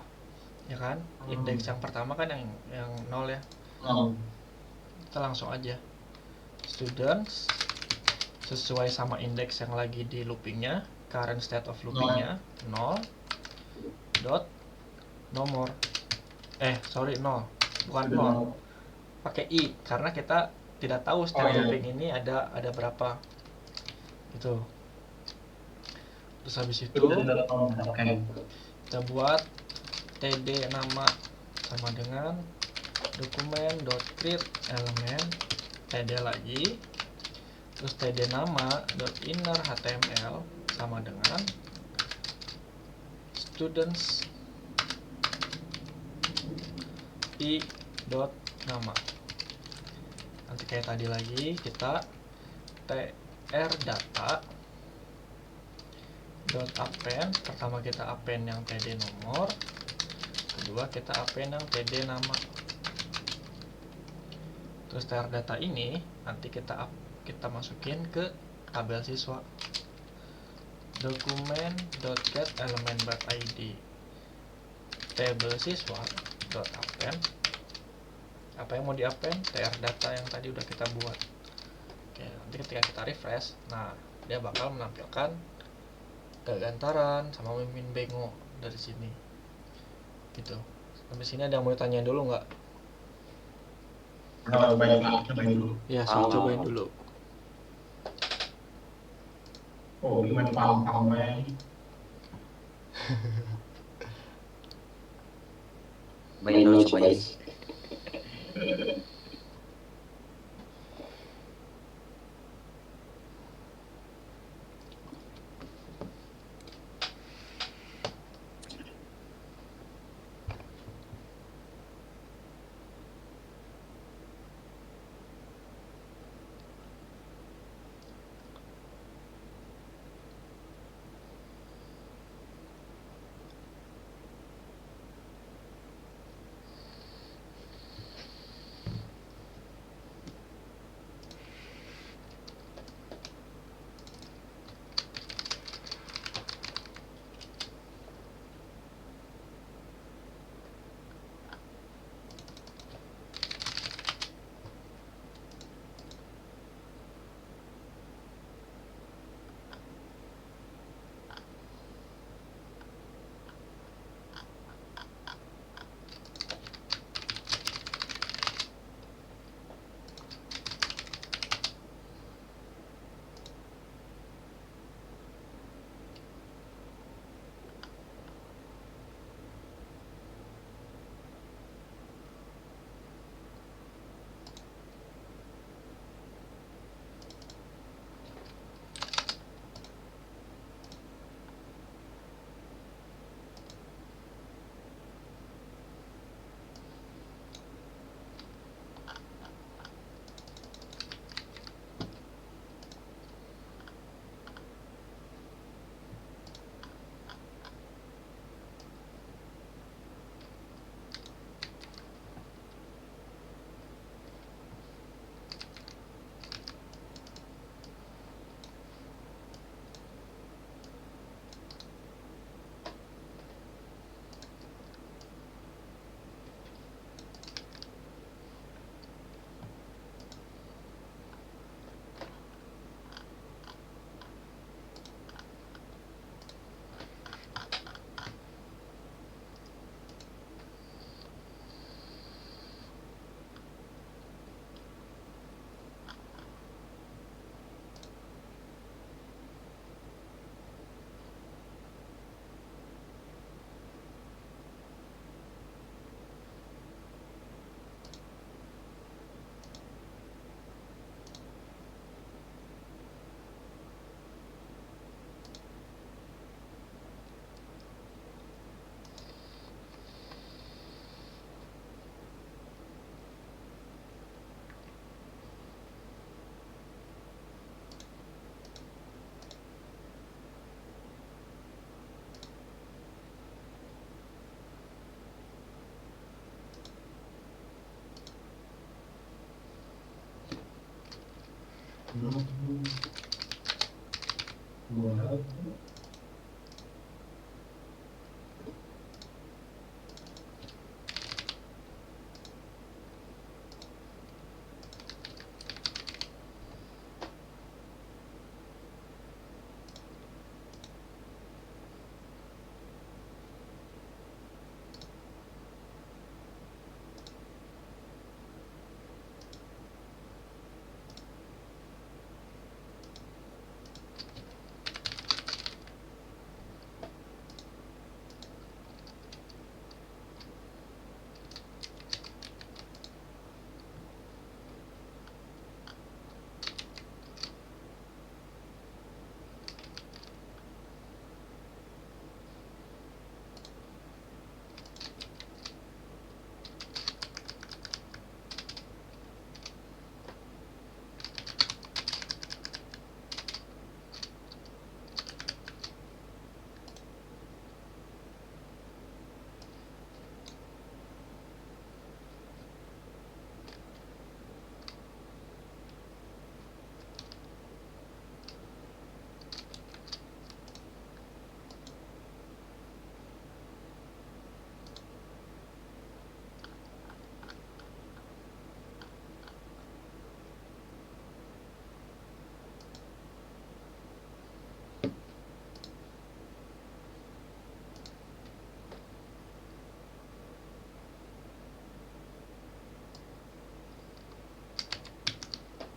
ya kan? Indeks yang pertama kan yang 0 ya. Kita langsung aja students sesuai sama indeks yang lagi di loopingnya, current state of loopingnya 0 dot nomor 0 bukan 0, pakai i karena kita tidak tahu setiap looping ini ada berapa gitu. Terus habis itu kita buat td nama sama dengan dokumen dot create elemen td lagi, terus td nama dot inner html sama dengan students i dot nama. Nanti kayak tadi lagi kita tr data dot append. Pertama kita append yang td nomor, kedua kita append yang td nama. Terus tr data ini nanti kita masukin ke tabel siswa, dokumen dot get elemen id tabel siswa dot append. Apa yang mau di append? tr data yang tadi udah kita buat. Oke, nanti ketika kita refresh, nah dia bakal menampilkan gantaran sama mimin bengo dari sini gitu. Sampai sini ada yang mau tanya dulu nggak? Cobain dulu. Ya, saya cobain dulu. Oh, gimana paham Cobain dulu, cobain.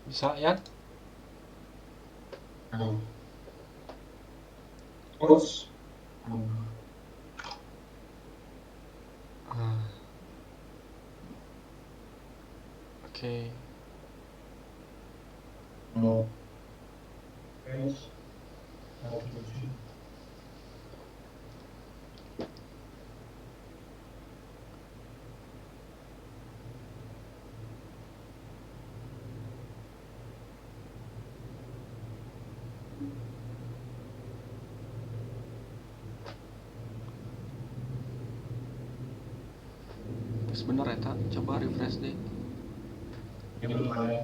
Bisa ya? Terus Ah, oke. Sebentar ya, tak coba refresh deh. yang belum ada.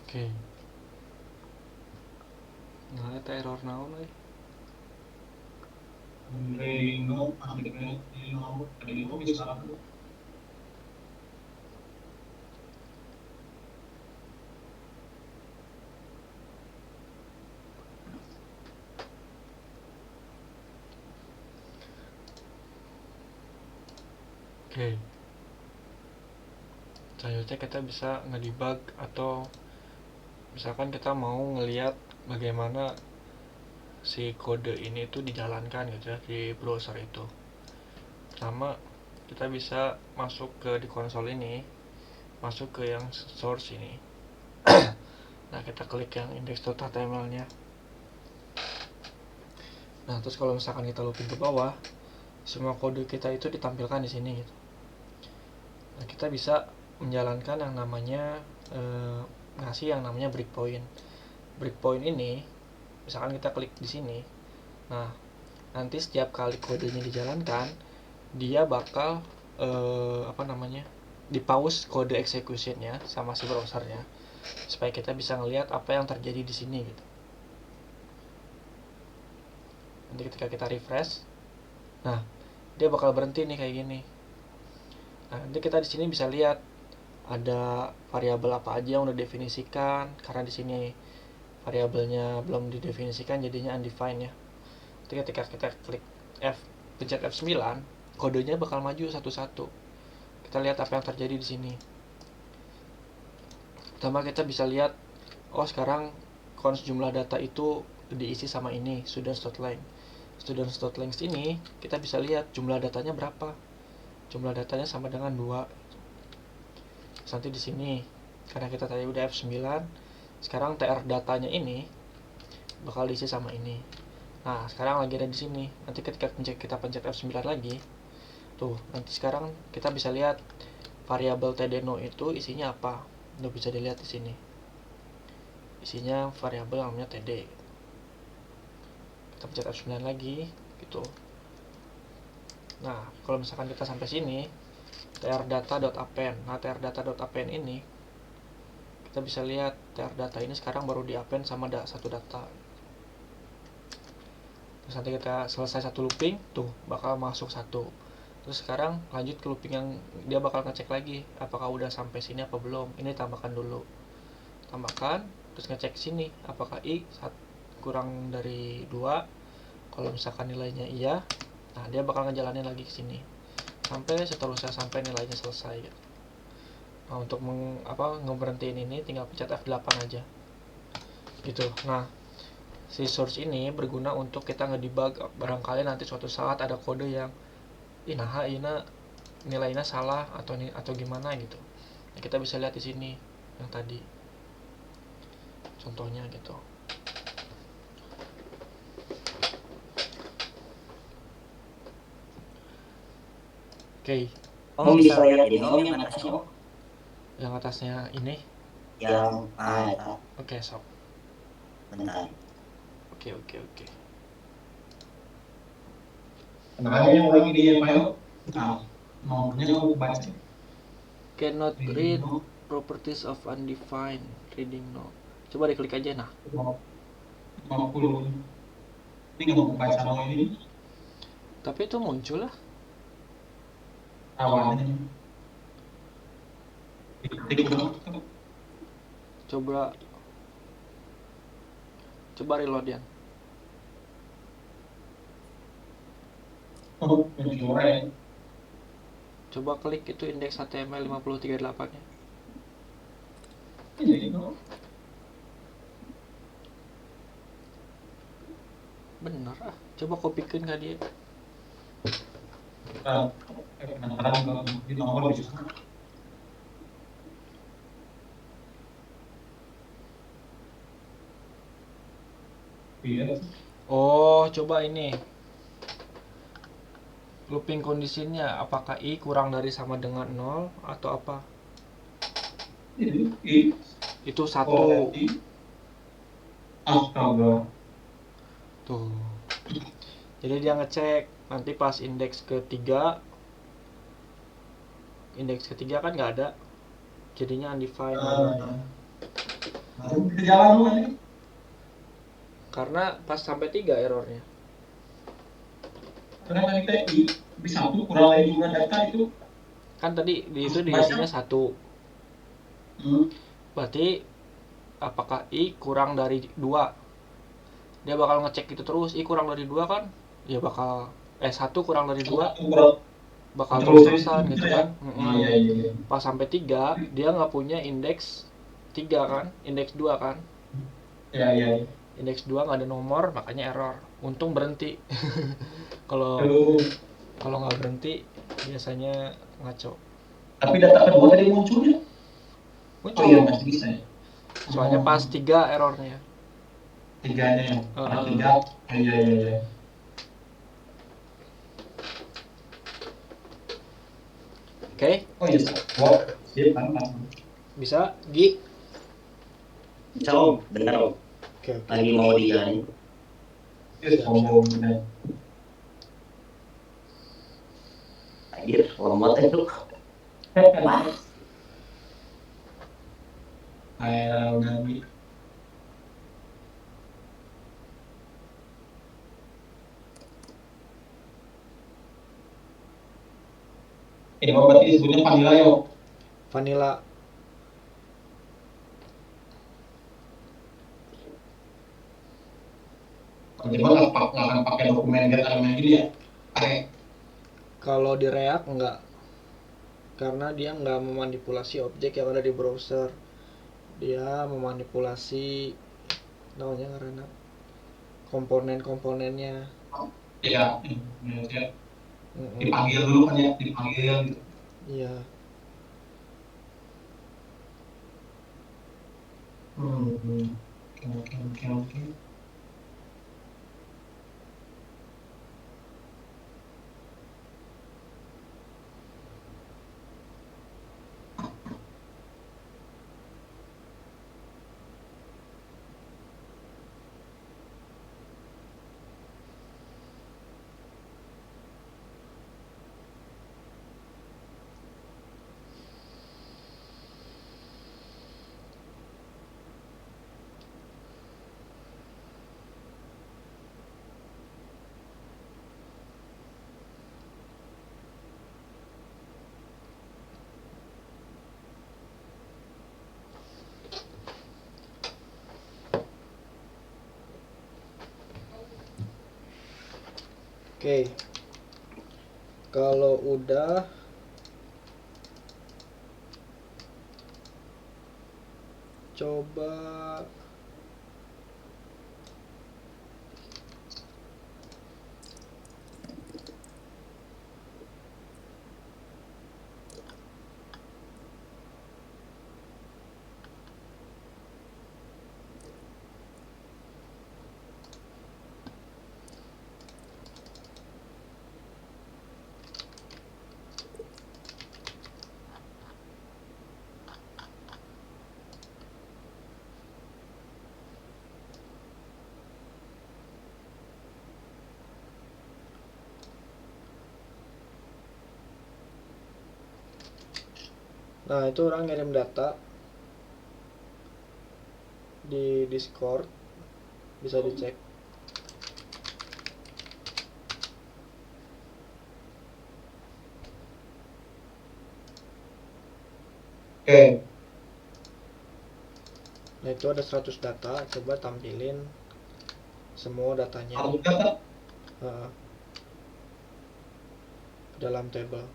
Oke. Nah, itu error naon euy. Oke. Selanjutnya kita bisa ngedebug atau misalkan kita mau ngelihat bagaimana si kode ini tuh dijalankan gitu ya di browser itu. Pertama, kita bisa masuk ke di konsol ini, masuk ke yang source ini. Nah, kita klik yang index.html-nya. Nah, terus kalau misalkan kita looping ke bawah, semua kode kita itu ditampilkan di sini gitu. Nah, kita bisa menjalankan yang namanya ngasih yang namanya breakpoint. Breakpoint ini, misalkan kita klik di sini. Nah, nanti setiap kali kodenya dijalankan, dia bakal di pause kode executionnya sama si browsernya supaya kita bisa ngelihat apa yang terjadi di sini gitu. Nanti ketika kita refresh, nah dia bakal berhenti nih kayak gini. Nah, nanti kita di sini bisa lihat ada variabel apa aja yang udah definisikan, karena di sini variabelnya belum didefinisikan jadinya undefined ya. Nanti ketika kita klik pencet F9, kodenya bakal maju satu-satu. Kita lihat apa yang terjadi di sini. Pertama kita bisa lihat, oh sekarang cons jumlah data itu diisi sama ini, students.length. Students.length ini kita bisa lihat jumlah datanya berapa. Jumlah datanya sama dengan 2. Nanti di sini karena kita tadi udah F9, sekarang tr datanya ini bakal diisi sama ini. Nah, sekarang lagi ada di sini. Nanti ketika kita pencet F9 lagi, tuh, nanti sekarang kita bisa lihat variabel tdno itu isinya apa. Udah bisa dilihat di sini. isinya variabel namanya td. Kita pencet F9 lagi gitu. Nah, kalau misalkan kita sampai sini, trdata.append. Nah, trdata.append ini kita bisa lihat trdata ini sekarang baru di-append sama satu data. Terus nanti kita selesai satu looping, tuh bakal masuk satu. Terus sekarang lanjut ke looping yang dia bakal ngecek lagi apakah udah sampai sini apa belum. Ini tambahkan dulu. Tambahkan, terus ngecek sini apakah i kurang dari 2. Kalau misalkan nilainya iya, nah dia bakal ngejalanin lagi ke sini sampai seterusnya sampai nilainya selesai gitu. Nah, untuk ngeberhentiin ini tinggal pencet F8 aja gitu. Nah, si source ini berguna untuk kita ngedebug barangkali nanti suatu saat ada kode yang ina nilainya salah atau gimana gitu. Nah, kita bisa lihat di sini yang tadi contohnya gitu. Oke, Om bisa lihat ini Om yang atasnya Om. yang atasnya ini. Yang eta. Oke, sok. Bentar. Oke. Makanya yang orang ini yang main, nah, maunya aku baca. Cannot read properties of undefined reading no. Coba diklik aja nah. 50. Ini nggak mau baca mau ini. Tapi itu muncul lah. Awalnya. Diketik dulu. Coba reload ya. Oh, mencuri. Coba klik itu indeks HTML 5038 nya. Ini no. Bener ah. Coba kopikeun ka dia. Penasaran di nomor di sana. Iya. Oh, coba ini. Looping kondisinya apakah i kurang dari sama dengan 0 atau apa? I. Itu 1. Astaga. Tuh. Jadi dia ngecek nanti pas indeks ketiga kan nggak ada, jadinya undefined namanya. Jalan lu kan? Karena pas sampai 3 errornya. Karena kita di satu kurang lagi dua data itu. Kan tadi itu diisinya 1. Berarti apakah i kurang dari 2? Dia bakal ngecek itu terus. I kurang dari 2 kan? Ya bakal 1 kurang dari 2 bakal terus-terusan gitu kan. Iya. Pas sampai 3 dia nggak punya indeks 3 kan, indeks 2 kan. Iya. Indeks 2 nggak ada nomor, makanya error. Untung berhenti. Kalau nggak berhenti biasanya ngaco. Tapi data kedua tadi munculnya. Muncul. Oh iya masih bisa ya. Soalnya pas 3 errornya. 3-nya ya. 3. Iya. Oke. Oh iya. Wow. Siap kan. Bisa, Gi? Bisa Om, bentar Om. Oke. Lagi mau dijalanin. Sombong. Anjir, lemot itu. Ayo ganti. Ini berarti disebutnya vanilla yo. Vanilla. Coba nggak akan pakai dokumen get element gini ya. Kalau di React enggak. Karena dia nggak memanipulasi objek yang ada di browser. Dia memanipulasi karena komponen-komponennya. Iya. Dipanggil dulu kan ya, dipanggil gitu. Iya. Oke. Oke, kalau udah coba nah itu orang ngirim data di Discord, bisa dicek. Oke. Nah itu ada 100 data, coba tampilin semua datanya Satu data. uh, dalam table.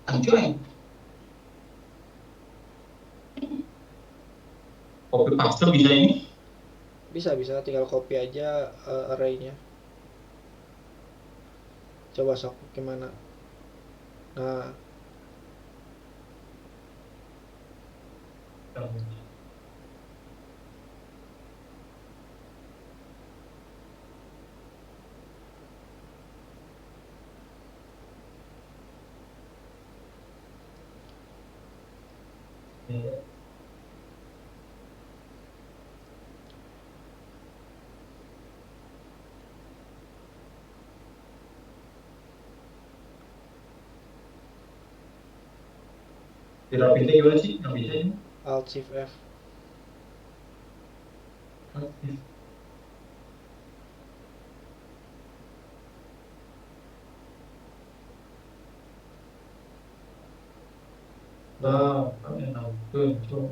Anjay. Copy paste bisa ini. Bisa tinggal copy aja arraynya. Coba sok gimana. Nah Dirapinnya gimana sih? Nggak bisa ini. Alt Shift F. Nah, tuh.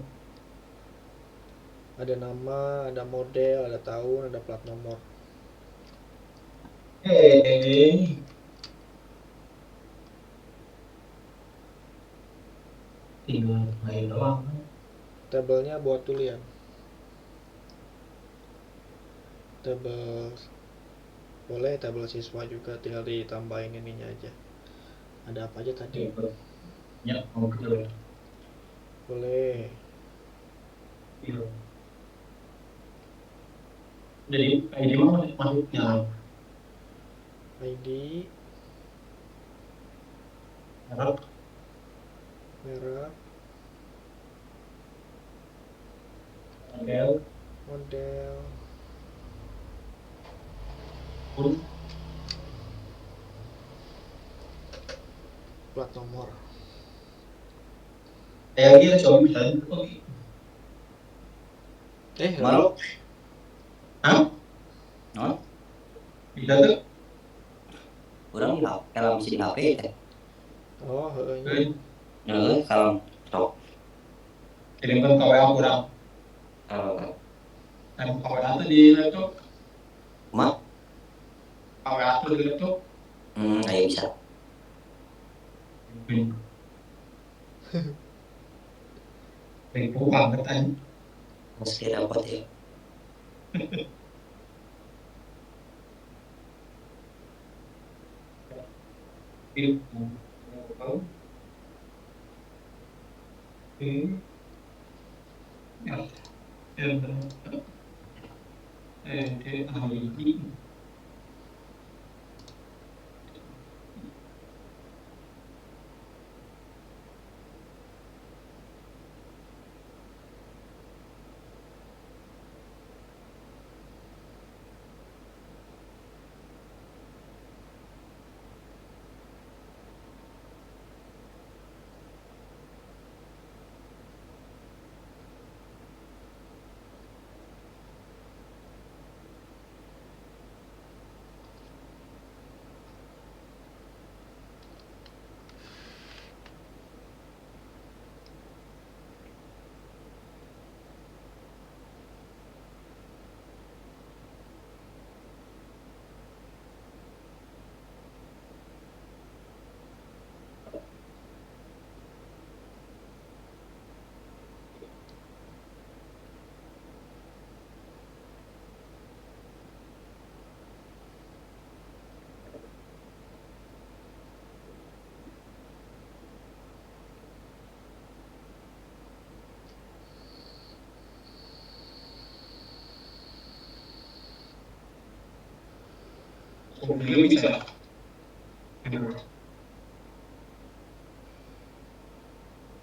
Ada nama, ada model, ada tahun, ada plat nomor. Tinggal main doang. Tabelnya buat dulu ya. Tabel boleh, tabel siswa juga, tinggal ditambahin ininya aja. Ada apa aja tadi? Ya, mau gitu ya. Boleh. Iya. Jadi ID mana masuknya? ID, Merek, merek, model, model, pun, plat nomor. kayak coba misalnya tuh. Malu? Hah? Oh, Bisa tuh? orang di HP, kalau masih di HP teh. Oh, heehnya. Kalau sok. Kirimkan ke WA kurang. Kalau Dan ke WA tuh di laptop. mah, Ke WA tuh di laptop. ayo bisa. Ribu banget aja. Meski dapat ya. Ribu. Ya, ID. juga bisa.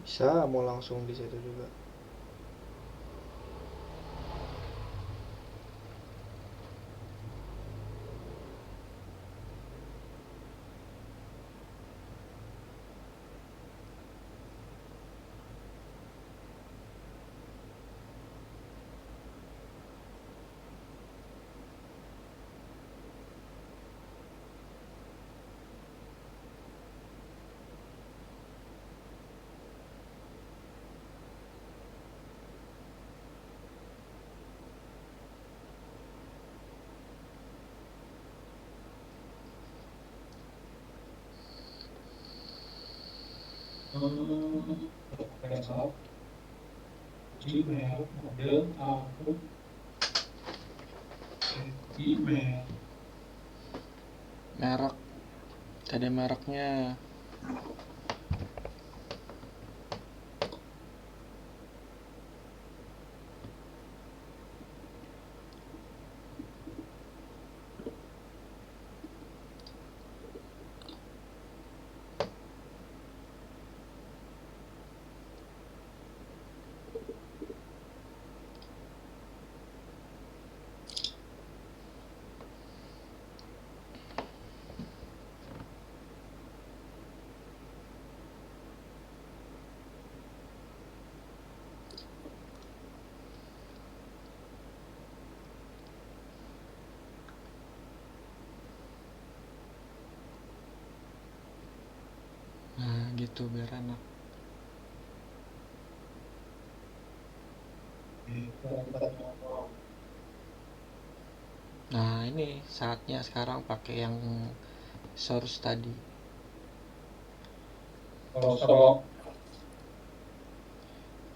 Bisa mau langsung di situ juga. Besok Gmail model output Gmail. Merek, tadi mereknya nah gitu biar enak. Nah ini saatnya sekarang pakai yang source tadi. Kalau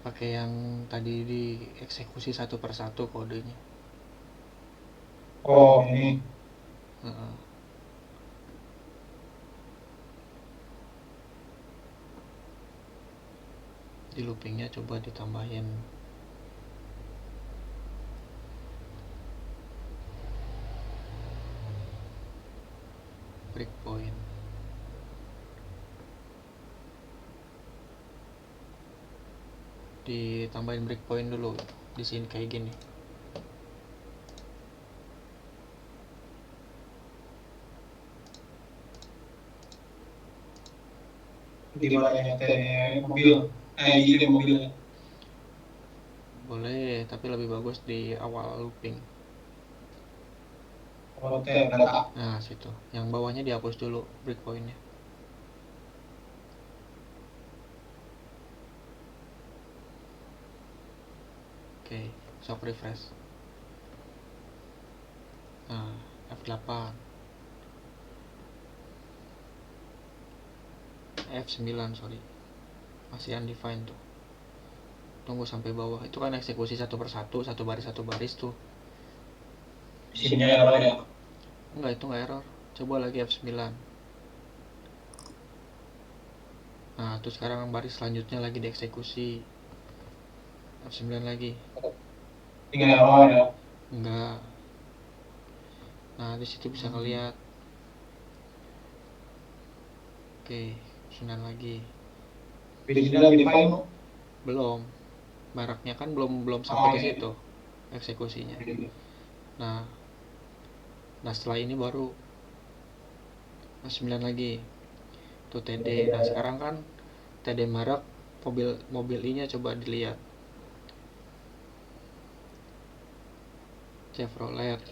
Pakai yang tadi dieksekusi satu persatu kodenya. ini Heeh. Di loopingnya coba ditambahin breakpoint. Ditambahin breakpoint dulu di sini kayak gini. di mana mobil, ID mobil. Boleh, tapi lebih bagus di awal looping. Kalau data Nah situ, yang bawahnya dihapus dulu breakpointnya. Oke, sok refresh. Nah, F8, F9 sorry, masih undefined tuh. Tunggu sampai bawah, itu kan eksekusi satu persatu, satu baris tuh. isinya error ya. Enggak, itu enggak error. Coba lagi F9. Nah, terus sekarang baris selanjutnya lagi dieksekusi. F9 lagi. Tinggal error ya. Enggak. Nah, di situ bisa ngeliat. Oke, F9 lagi. Bisa define Belum. Mereknya kan belum sampai ke iya. situ eksekusinya. Nah, setelah ini baru F9 lagi. Tuh TD. Nah, sekarang kan TD merek mobil I-nya coba dilihat. Chevrolet.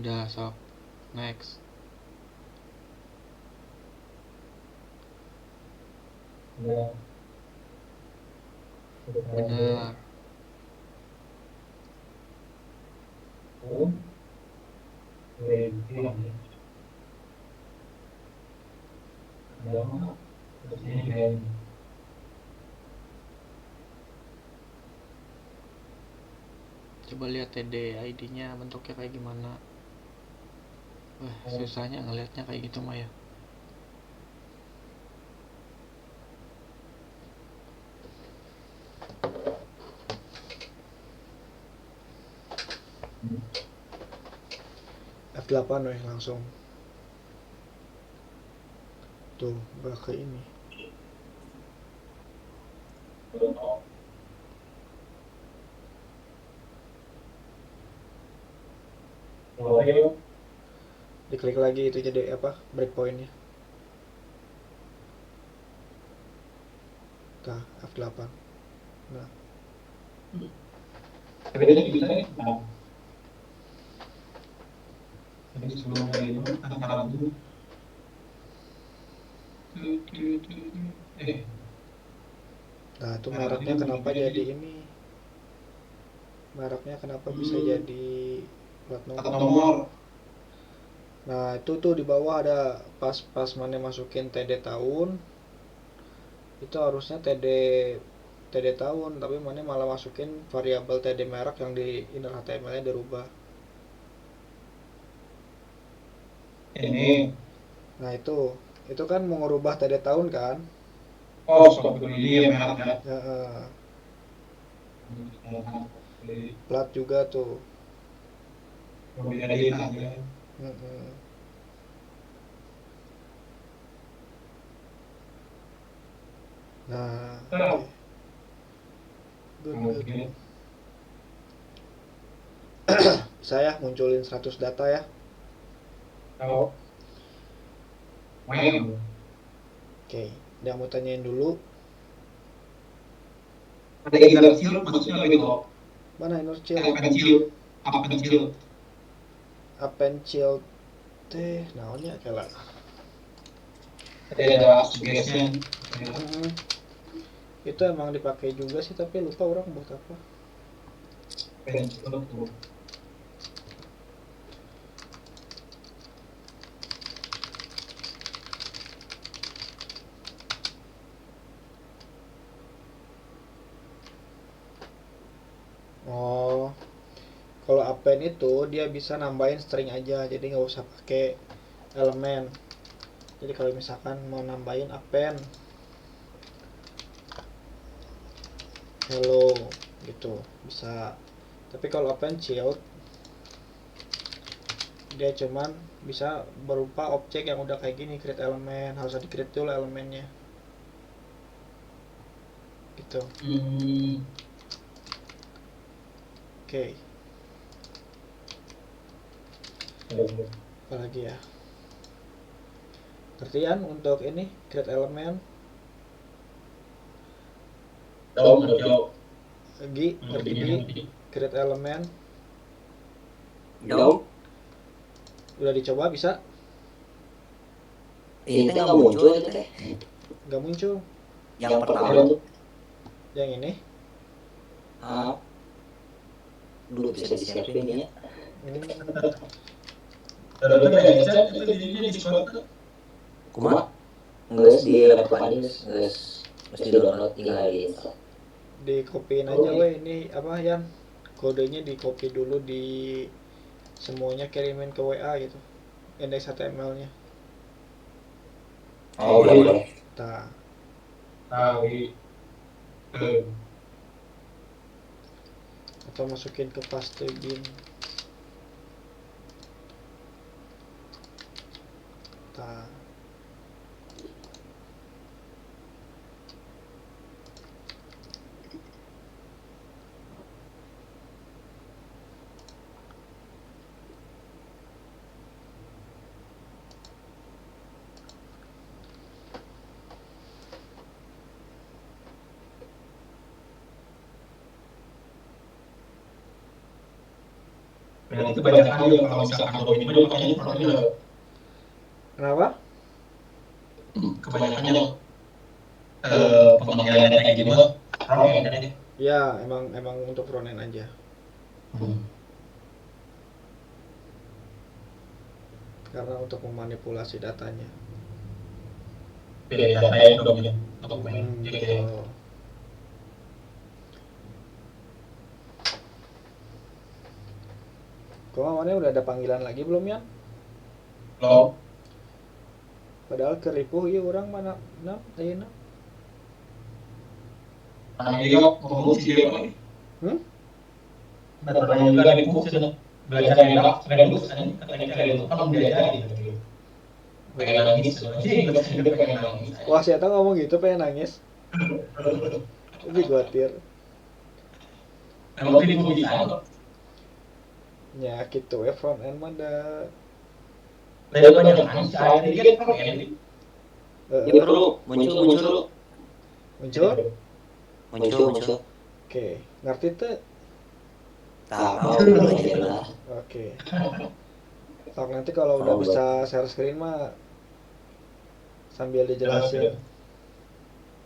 Udah, sok. Next. Bener. Coba lihat TD ID-nya bentuknya kayak gimana. Wah, susahnya ngelihatnya kayak gitu mah ya. F8 weh langsung. Tuh, nggak ke ini. Diklik lagi itu jadi apa? Breakpointnya. Nah, F8. Nah, Tapi dia bisa nih. Jadi sebelum dari itu antara dulu. nah itu mereknya kenapa jadi ini? Mereknya kenapa bisa jadi plat Atau nomor? nomor. Nah, itu tuh di bawah ada pas mana masukin TD tahun. Itu harusnya TD tahun, tapi mana malah masukin variabel TD merek yang di inner HTML-nya dirubah. Ini. Nah, itu kan mau ngerubah TD tahun kan? Oh, stop dulu ini ya merek ya. Ya, plat juga tuh. Berbeda data aja. Mm-mm. Nah, oke. Good. Mungkin. Saya munculin 100 data ya. Tahu. Main. Oke, dia mau tanyain dulu. Ada inner child maksudnya apa itu? Mana inner child? Append child. Append child teh naonnya kala. Tadi ada suggestion. Itu emang dipakai juga sih, tapi lupa orang buat apa. Append child tuh. Oh, kalau append itu dia bisa nambahin string aja, jadi nggak usah pakai elemen. Jadi kalau misalkan mau nambahin append hello gitu bisa. Tapi kalau append child dia cuman bisa berupa objek yang udah kayak gini, create elemen, harus di create dulu elemennya gitu. Oke. Apalagi ya, artian untuk ini create elemen lagi ngerti di create elemen Jauh. udah dicoba bisa Ini teh nggak muncul itu teh. nggak muncul Yang pertama tuh. yang ini. Dulu bisa disiapin ya. Lalu kayak itu jadinya di Discord. Kumaha? Nges di laptop aja nges mesti download tinggal diinstal. Di copyin aja weh ini apa Yan, kodenya di copy dulu, di semuanya kirimin ke WA gitu, index HTML-nya. Oh boleh. Nah, atau masukin ke paste bin. Nah, Dan itu banyak kali kalau misalkan Adobe ini dia pakainya Frontend. kenapa? Kebanyakannya pemanggilan data kayak gitu Frontend kan ya. Ya emang untuk frontend aja. Karena untuk memanipulasi datanya. Pilih data yang dokumen gitu. Betul. Kemarin udah ada panggilan lagi belum ya? Belum. Padahal keripuh iya orang mana ayeuna. Ini kok ngomong sih dia lagi. Datanya juga di buku sudah belajar dari Redux kan katanya Redux kan diajari gitu. pengen nangis sebenarnya udah pengen nangis. Wah, saya tahu ngomong gitu pengen nangis. Tapi khawatir. Emang itu bisa kok. Ya gitu ya front end mah ada. Saya banyak kan saya dikit kan ini. Ya bro, muncul. Muncul. Muncul. Oke, ngerti tuh. Tahu belajar lah. Oke. Sok nanti kalau udah bisa share screen mah sambil dijelasin.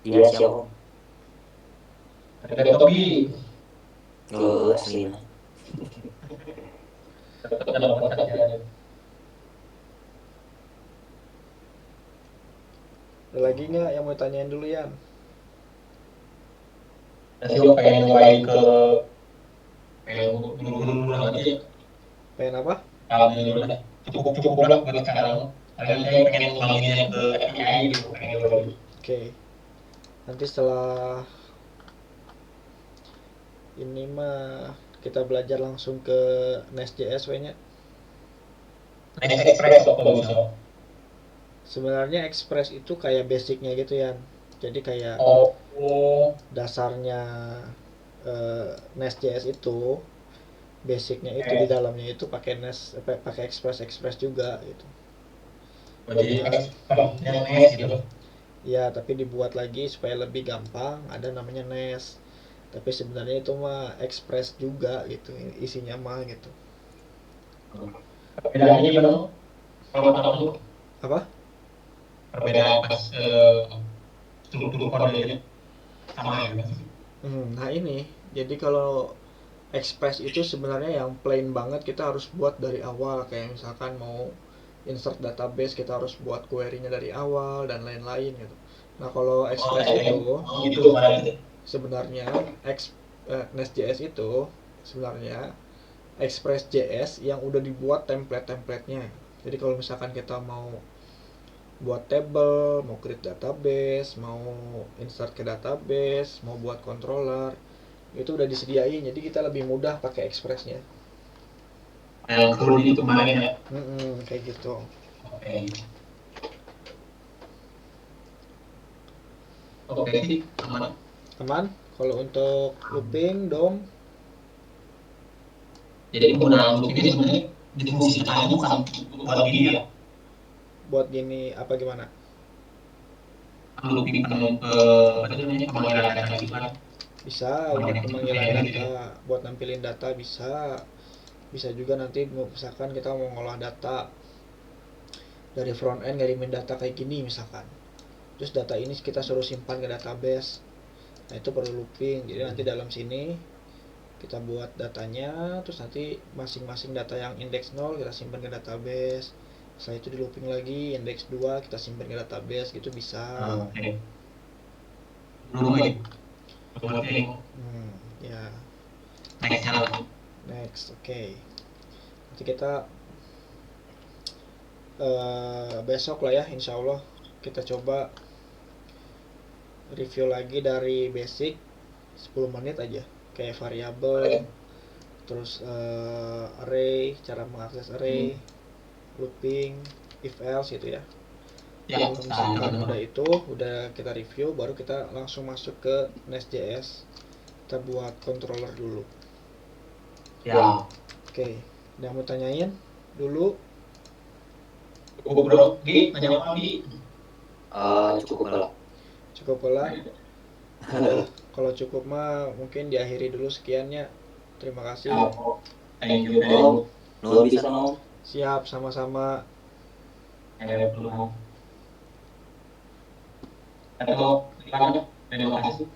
Iya siap om. Ada topi. Asli nah. Ada otak ya. Ada lagi nggak yang mau tanyain dulu Yan? Saya pengen nyobain ke pengen dulu aja. Pengen apa? Kalau dulu lah. Cukup lah buat sekarang. Kalian saya pengen ngembanginnya ke AI gitu. Pengen dulu. Oke. Nanti setelah ini mah kita belajar langsung ke Nest.js nya. Next Express kalau bisa. Sebenarnya Express itu kayak basicnya gitu ya. Jadi kayak dasarnya Nest.js itu basicnya itu di dalamnya itu pakai Nest pakai Express juga gitu. Jadi Expressnya Nest gitu. Ya, tapi dibuat lagi supaya lebih gampang, ada namanya Nest. Tapi sebenarnya itu mah Express juga gitu, isinya mah gitu. Perbedaannya gimana? Kalau tahu Apa? perbedaan pas struktur kodenya sama ya. Nah ini, jadi kalau Express itu sebenarnya yang plain banget kita harus buat dari awal. Kayak misalkan mau insert database kita harus buat query-nya dari awal dan lain-lain gitu. Nah kalau Express itu Gitu sebenarnya Nest.js itu sebenarnya Express.js yang udah dibuat template-templatenya. Jadi kalau misalkan kita mau buat table, mau create database, mau insert ke database, mau buat controller, itu udah disediain. Jadi kita lebih mudah pakai Express-nya. yang full itu kemarin ya. Kayak gitu. Oke sih, aman. Aman? Kalau untuk looping, DOM, Jadi penggunaan loop ini sebenarnya difungsikan bukan buat gini ya. buat gini apa gimana? Looping apa namanya pemanggilan data gitu kan. Bisa buat pemanggilan data, buat nampilin data bisa. Bisa juga nanti misalkan kita mau ngolah data dari front end ngirimin data kayak gini misalkan. Terus data ini kita suruh simpan ke database. Nah, itu perlu looping. Jadi nanti dalam sini kita buat datanya, terus nanti masing-masing data yang indeks 0 kita simpan ke database. Setelah itu di looping lagi, indeks 2 kita simpan ke database gitu bisa. Oke. Belum Ya. Next. Oke. Nanti kita besok lah ya, insya Allah kita coba review lagi dari basic 10 menit aja, kayak variabel, terus array, cara mengakses array, looping, if else gitu ya. Ya, Misalkan udah itu udah kita review, baru kita langsung masuk ke Nest.js. Kita buat controller dulu. Ya. Oke, ada yang mau tanyain dulu? Cukup bro, Gi, nanya apa Gi? Cukup lah. Cukup lah. Kalau cukup mah mungkin diakhiri dulu sekiannya. Terima kasih. Thank you. Nuhun bisa om. Siap, sama-sama. Atau terima kasih.